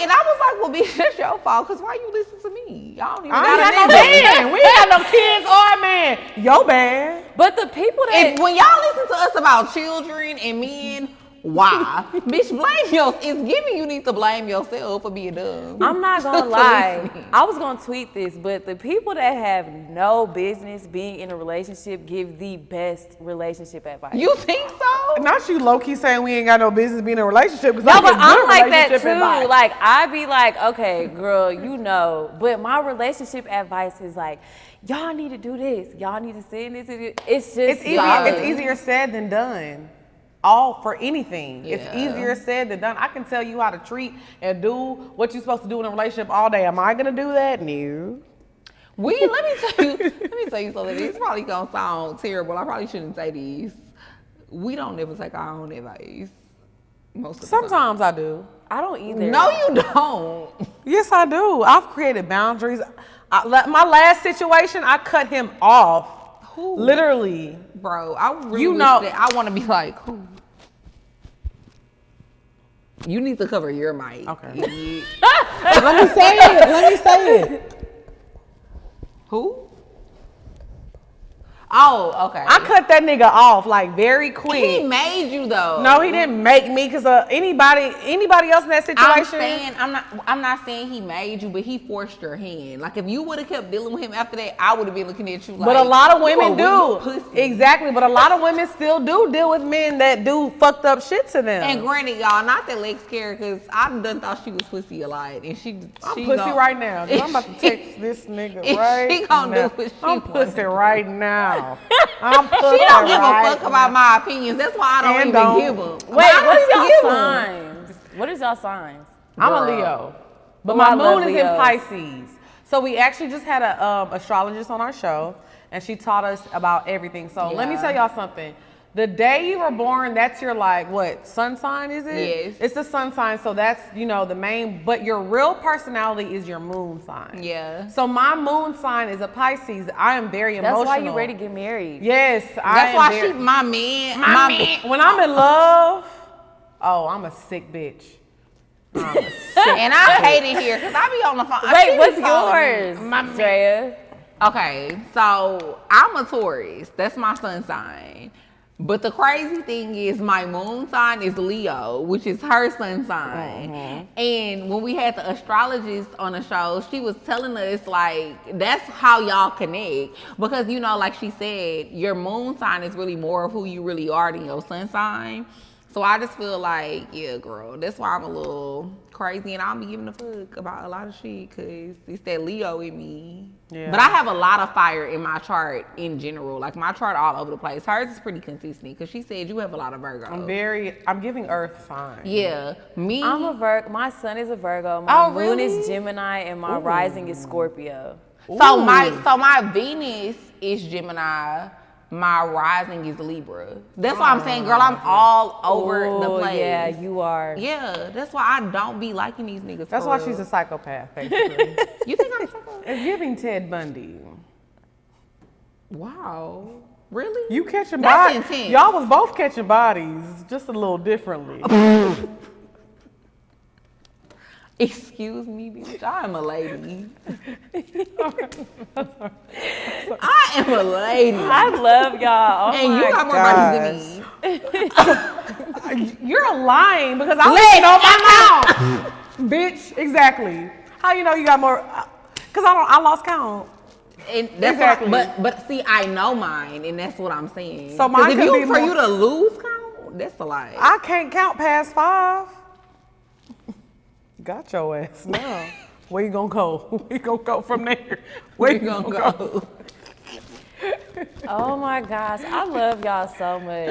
well, bitch, that's your fault, because why you listen to me? I don't even I got ain't got no man. We ain't got no kids or a man. Yo bad. But the people that When y'all listen to us about children and men, why? Bitch, blame yourself. It's giving you need to blame yourself for being dumb. I'm not gonna lie. I was gonna tweet this, but the people that have no business being in a relationship give the best relationship advice. You think so? Not you low-key saying we ain't got no business being in a relationship. No, but I'm like that too. Like I be like, okay, girl, you know. But my relationship advice is like, y'all need to do this. Y'all need to send this. It's just It's easier said than done. All for anything. Yeah. It's easier said than done. I can tell you how to treat and do what you're supposed to do in a relationship all day. Am I gonna do that? No. Let me tell you something. It's probably gonna sound terrible. I probably shouldn't say these. We don't never take our own advice. Most of the Sometimes I do. I don't either. time. No, you don't. Yes, I do. I've created boundaries. My last situation, I cut him off. Who? Literally. Bro, I really You wish know- that I want to be like, who? You need to cover your mic. Okay. idiot. Let me say it. Who? Oh, okay. I cut that nigga off like very quick. He made you though. No, he didn't make me, because anybody else in that situation. I'm not saying he made you, but he forced your hand. Like if you would have kept dealing with him after that, I would have been looking at you like. But a lot of women "You a do. pussy." Exactly. But a lot of women still do deal with men that do fucked up shit to them. And granted, y'all, not that Lex care, because I done thought she was pussy a lot, and I'm pussy right now. Dude. I'm about to text this nigga right She gonna now. do what she I'm wants. pussy right now. I'm pussy She don't give a right fuck about my opinions. That's why I don't And even don't. give them. Wait, what is y'all signs? What is y'all signs? I'm a Girl. Leo, but Oh, my I love moon is in Leos. Pisces. So we actually just had a astrologist on our show, and she taught us about everything. So let me Yeah. tell y'all something. The day you were born, that's your sun sign, is it? Yes. It's the sun sign, so that's, the main, but your real personality is your moon sign. Yeah. So my moon sign is a Pisces. I am very emotional. That's why you ready to get married. Yes, That's why my man. When I'm in love, I'm a sick bitch. I'm a sick And I hate it here because I be on the phone. She Wait, be what's calling me. yours, Drea? Okay, so I'm a Taurus. That's my sun sign. But the crazy thing is my moon sign is Leo, which is her sun sign. And when we had the astrologist on the show, she was telling us, like, that's how y'all connect. Because, you know, like she said, your moon sign is really more of who you really are than your sun sign. So I just feel like, yeah, girl, that's why I'm a little crazy and I don't be giving a fuck about a lot of shit because it's that Leo in me. Yeah. But I have a lot of fire in my chart in general. Like my chart all over the place. Hers is pretty consistent because she said you have a lot of Virgo. I'm giving Earth sign. Yeah. Me. I'm a Virgo. My sun is a Virgo. My moon is Gemini and my rising is Scorpio. So my Venus is Gemini. My rising is Libra. That's why I'm saying, girl, I'm all over the place. Yeah, you are. Yeah, that's why I don't be liking these niggas. That's why she's a psychopath, basically. You think I'm a psychopath? It's giving Ted Bundy. Wow. Really? You catching bodies. That's intense. Y'all was both catching bodies, just a little differently. Excuse me, bitch. I am a lady. I am a lady. I love y'all. Oh and you got more bodies than me. You're lying because I don't know my count. Bitch, exactly. How you know you got more? Because I lost count. And that's exactly. But see, I know mine, and that's what I'm saying. So mine could be for you to lose count, that's a lie. I can't count past 5. Got your ass now. Where you gonna go? Where you gonna go from there? Where you gonna go? Oh my gosh, I love y'all so much.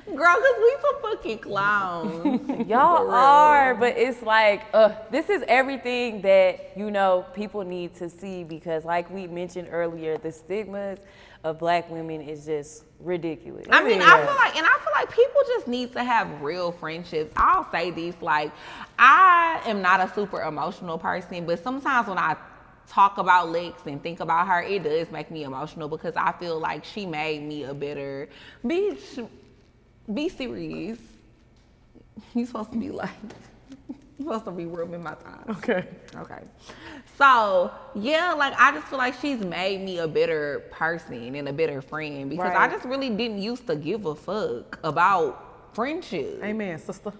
Girl, cause we some fucking clowns. Y'all are, but it's like, this is everything that, you know, people need to see because like we mentioned earlier, the stigmas of Black women is just ridiculous. I mean, I feel like people just need to have real friendships. I'll say this, like, I am not a super emotional person, but sometimes when I talk about Lex and think about her, it does make me emotional because I feel like she made me a better bitch. Be serious. You supposed to be like, you supposed to be real in my time. Okay. So, yeah, like, I just feel like she's made me a better person and a better friend because I just really didn't used to give a fuck about friendship. Amen, sister.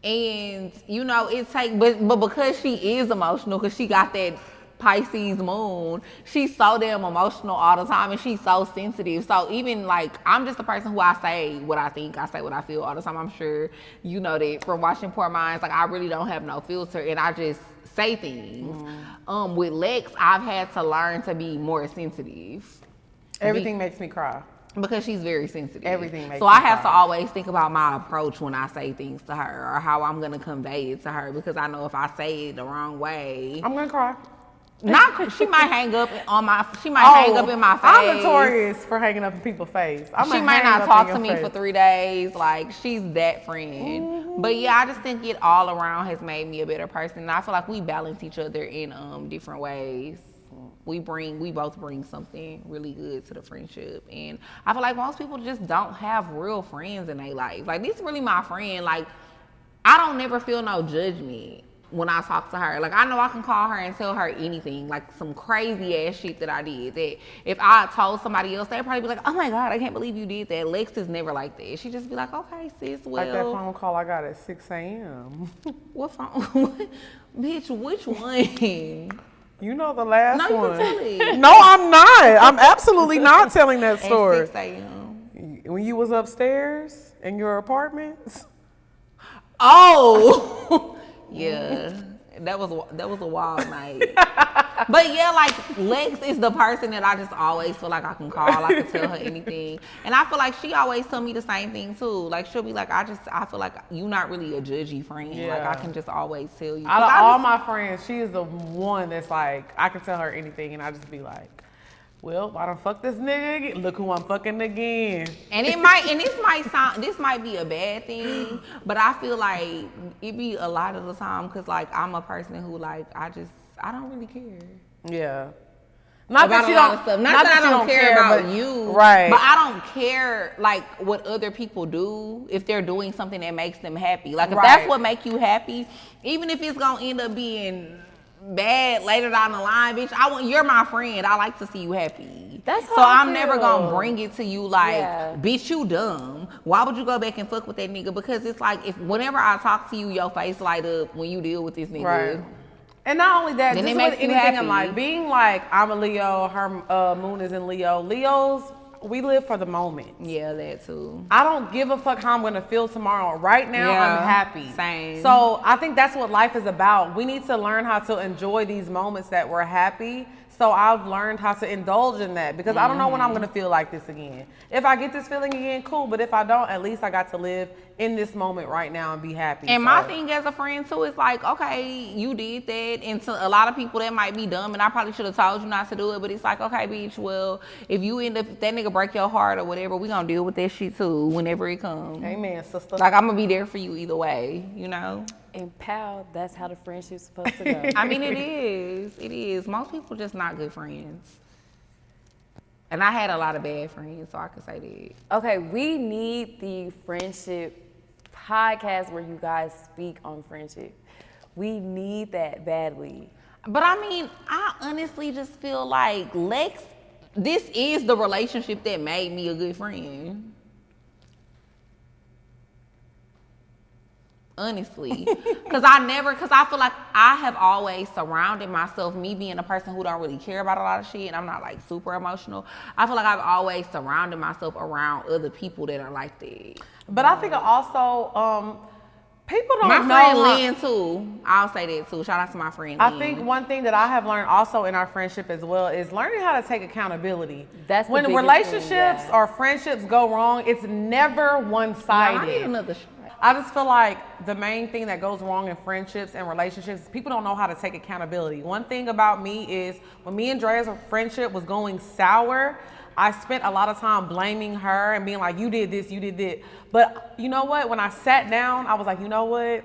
And, you know, but because she is emotional, because she got that Pisces moon, she's so damn emotional all the time and she's so sensitive. So even like, I'm just a person who I say what I think, I say what I feel all the time. I'm sure you know that from watching Poor Minds, like I really don't have no filter and I just say things. With Lex, I've had to learn to be more sensitive. Everything makes me cry. Because she's very sensitive. Everything makes me So I have to always think about my approach when I say things to her or how I'm going to convey it to her because I know if I say it the wrong way, I'm going to cry. She might hang up hang up in my face. I'm notorious for hanging up in people's face. She might not talk to me for 3 days. Like, she's that friend. But yeah, I just think it all around has made me a better person. And I feel like we balance each other in different ways. We both bring something really good to the friendship. And I feel like most people just don't have real friends in their life. Like, this is really my friend. Like, I don't never feel no judgment when I talk to her. Like, I know I can call her and tell her anything, like some crazy ass shit that I did, that if I told somebody else, they'd probably be like, oh my God, I can't believe you did that. Lex is never like that. She just be like, okay, sis, well. Like that phone call I got at 6 a.m. What phone? Bitch, which one? You know the last one. No, you can tell it. No, I'm not. I'm absolutely not telling that story. At 6 a.m. When you was upstairs in your apartments? Oh! Yeah, that was a wild night. But yeah, like Lex is the person that I just always feel like I can call. I can tell her anything, and I feel like she always tell me the same thing too. Like she'll be like, I feel like you not really a judgy friend. Yeah. Like I can just always tell you. Out of all my friends, she is the one that's like I can tell her anything, and I just be like, well, I done fucked this nigga again. Look who I'm fucking again. And this might be a bad thing, but I feel like it be a lot of the time because like I'm a person who like I don't really care. Yeah. Not about a lot of stuff. Not that I don't care about you. Right. But I don't care like what other people do if they're doing something that makes them happy. Like if that's what make you happy, even if it's gonna end up being bad later down the line, bitch, you're my friend. I like to see you happy. That's how So I I'm never feel. gonna bring it to you like, Yeah. bitch, you dumb. Why would you go back and fuck with that nigga? Because it's like, if whenever I talk to you, your face light up when you deal with this nigga. Right. And not only that, Then just it with makes you anything in happy. life, being like, I'm a Leo, her moon is in Leo. Leos, we live for the moment. Yeah, that too. I don't give a fuck how I'm gonna feel tomorrow. Right now, Yeah, I'm happy. same. So I think that's what life is about. We need to learn how to enjoy these moments that we're happy. So I've learned how to indulge in that because I don't know when I'm gonna feel like this again. If I get this feeling again, cool. But if I don't, at least I got to live in this moment right now and be happy. And my thing as a friend too is like, okay, you did that, and to a lot of people that might be dumb, and I probably should have told you not to do it, but it's like, okay, bitch, well, if you end up, if that nigga break your heart or whatever, we gonna deal with that shit too whenever it comes. Amen, sister. Like, I'm gonna be there for you either way, you know? And pal, that's how the friendship's supposed to go. I mean, it is. Most people just not good friends. And I had a lot of bad friends, so I can say that. Okay, we need the friendship podcast where you guys speak on friendship. We need that badly. But I mean, I honestly just feel like Lex, this is the relationship that made me a good friend. Honestly. Because I feel like I have always surrounded myself, me being a person who don't really care about a lot of shit, and I'm not like super emotional. I feel like I've always surrounded myself around other people that are like that. But I think also, people don't My know. friend Lynn too. I'll say that too. Shout out to my friend Lynn. I think one thing that I have learned also in our friendship as well is learning how to take accountability. That's the when biggest relationships thing, yeah. or friendships go wrong, it's never I need one-sided. another shot. I just feel like the main thing that goes wrong in friendships and relationships is people don't know how to take accountability. One thing about me is when me and Drea's friendship was going sour, I spent a lot of time blaming her and being like, you did this, you did that. But you know what? When I sat down, I was like, you know what?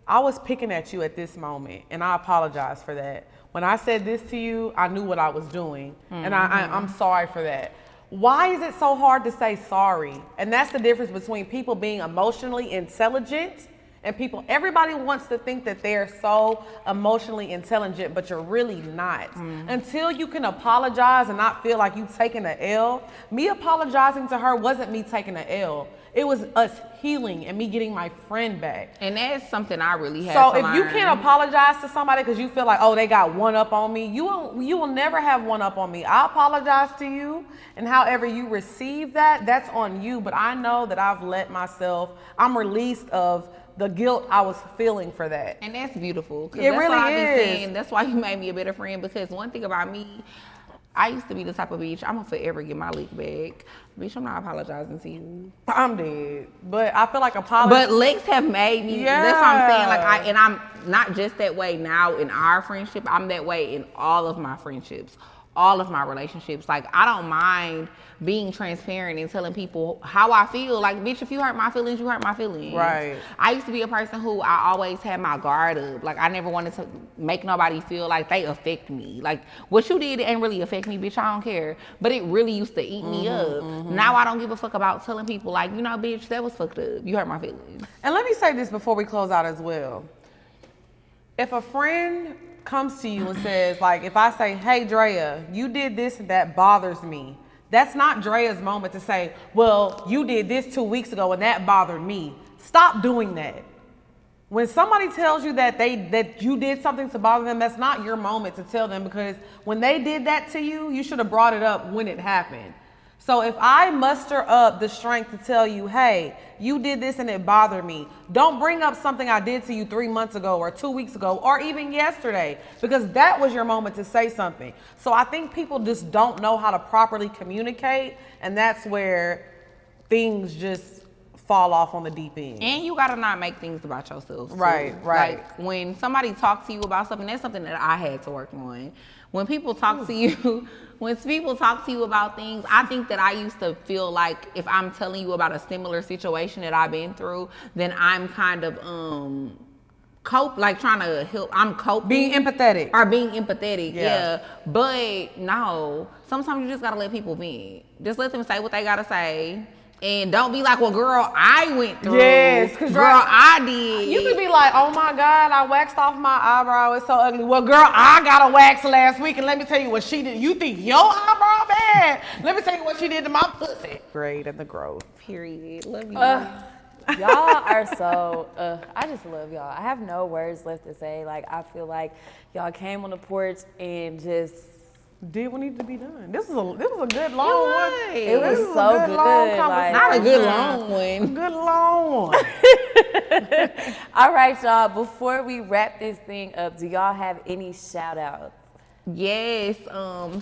I was picking at you at this moment, and I apologize for that. When I said this to you, I knew what I was doing, and I'm sorry for that. Why is it so hard to say sorry? And that's the difference between people being emotionally intelligent and people. Everybody wants to think that they're so emotionally intelligent, but you're really not. Until you can apologize and not feel like you taking an L. Me apologizing to her wasn't me taking an L. It was us healing and me getting my friend back. And that's something I really had So to if you learn. can't apologize to somebody because you feel like, oh, they got one up on me, you will never have one up on me. I apologize to you, and however you receive that, that's on you. But I know that I'm released of the guilt I was feeling for that. And that's beautiful. 'Cause It that's really what I be is. saying. That's why you made me a better friend, because one thing about me, I used to be the type of bitch, I'm gonna forever get my lick back. Bitch, I'm not apologizing to you. I'm dead. But I feel like apology. But Lex have made me, that's what I'm saying. Yeah. And I'm not just that way now in our friendship, I'm that way in all of my friendships, all of my relationships. Like, I don't mind being transparent and telling people how I feel. Like, bitch, if you hurt my feelings, you hurt my feelings. Right. I used to be a person who I always had my guard up. Like, I never wanted to make nobody feel like they affect me. Like, what you did ain't really affect me, bitch, I don't care. But it really used to eat me up. Now I don't give a fuck about telling people, like, you know, bitch, that was fucked up. You hurt my feelings. And let me say this before we close out as well. If a friend comes to you and says, like, if I say, hey, Drea, you did this and that bothers me, that's not Drea's moment to say, well, you did this 2 weeks ago and that bothered me. Stop doing that. When somebody tells you that you did something to bother them, that's not your moment to tell them, because when they did that to you, you should have brought it up when it happened. So if I muster up the strength to tell you, hey, you did this and it bothered me, don't bring up something I did to you 3 months ago or 2 weeks ago or even yesterday, because that was your moment to say something. So I think people just don't know how to properly communicate, and that's where things just fall off on the deep end. And you gotta not make things about yourself. Too. Right. Like, when somebody talks to you about something, that's something that I had to work on. When people talk to you, about things, I think that I used to feel like if I'm telling you about a similar situation that I've been through, then I'm kind of trying to help. I'm coping. Being empathetic. Or being empathetic, Yeah. yeah. But no, sometimes you just gotta let people vent. Just let them say what they gotta say. And don't be like, well, girl, I went through. Yes, 'cause girl, I did. You could be like, oh my God, I waxed off my eyebrow. It's so ugly. Well, girl, I got a wax last week, and let me tell you what she did. You think your eyebrow bad? bad. Let me tell you what she did to my pussy. Great and the growth. Period. Love you. Y'all are so, I just love y'all. I have no words left to say. Like, I feel like y'all came on the porch and just did what needed to be done. This was a good long one. It was so good. Like, not a good long one. Good long one. all right, y'all. Before we wrap this thing up, do y'all have any shout outs? Yes,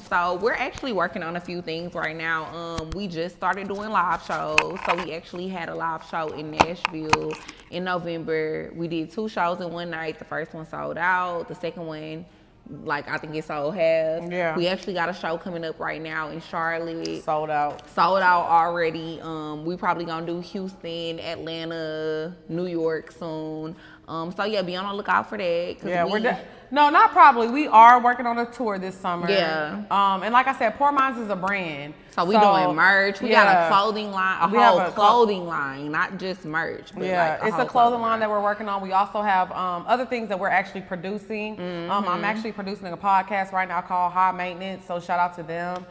so we're actually working on a few things right now. We just started doing live shows. So we actually had a live show in Nashville in November. We did 2 shows in one night. The first one sold out. The second one, like, I think it sold half. Yeah. We actually got a show coming up right now in Charlotte. Sold out Already. We probably gonna do Houston, Atlanta, New York soon. So yeah, be on the lookout for that. Yeah, no, not probably. We are working on a tour this summer. Yeah. And like I said, Poor Minds is a brand. So we doing merch. We got a clothing line, a whole clothing line, not just merch. But yeah, like it's a clothing line that we're working on. We also have other things that we're actually producing. I'm actually producing a podcast right now called High Maintenance. So shout out to them.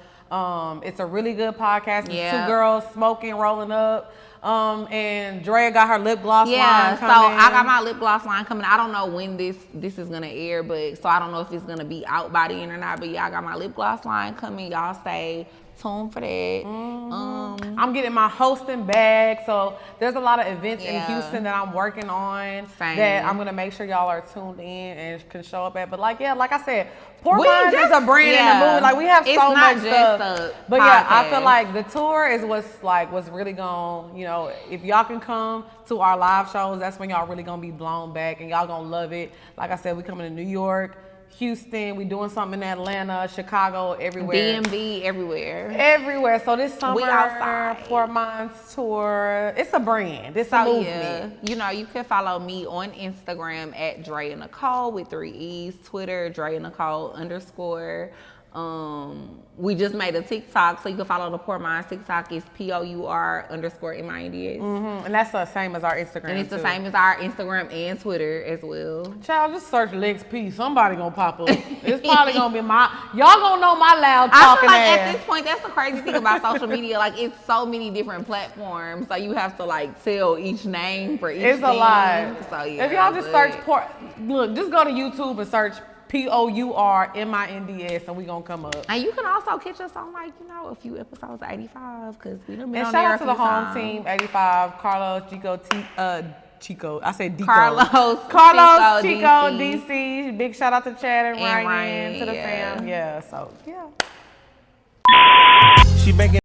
It's a really good podcast. It's 2 girls smoking, rolling up. And Drea got her lip gloss line coming. So I got my lip gloss line coming. I don't know when this is gonna air, but so I don't know if it's gonna be out by the end or not. But yeah, I got my lip gloss line coming. Y'all stay tuned for that. I'm getting my hosting bag. So there's a lot of events in Houston that I'm working on that I'm gonna make sure y'all are tuned in and can show up at. But like I said, Poor Minds is a brand in the movie. Like we have so much stuff. But yeah, I feel like the tour is what's really gonna, you know, if y'all can come to our live shows, that's when y'all really gonna be blown back and y'all gonna love it. Like I said, we coming to New York, Houston, we doing something in Atlanta, Chicago, everywhere. DMV, everywhere. Everywhere. So this summer, we outside. Poor Minds tour. It's a brand. It's a movement. Yeah. You know, you can follow me on Instagram at Drea Nicole with 3 E's. Twitter, Drea Nicole _. We just made a TikTok, so you can follow the Poor Minds TikTok. It's POUR_MINDS. And that's the same as our Instagram. And it's the same as our Instagram and Twitter as well. Child, just search Lex P. Somebody gonna pop up. It's probably gonna be y'all gonna know my loud talking I feel like ass. at this point, that's the crazy thing about social media. Like, it's so many different platforms, so you have to like tell each name for each It's thing. a lot. So yeah. If y'all just search look, just go to YouTube and search POURMINDS and we gonna come up. And you can also catch us on, like, you know, a few episodes of 85 because we done been and on shout there out to the home team 85, Carlos, Chico. I said Dico. Carlos, Chico, DC. Big shout out to Chad and Ryan, to the fam. Yeah, so yeah. She making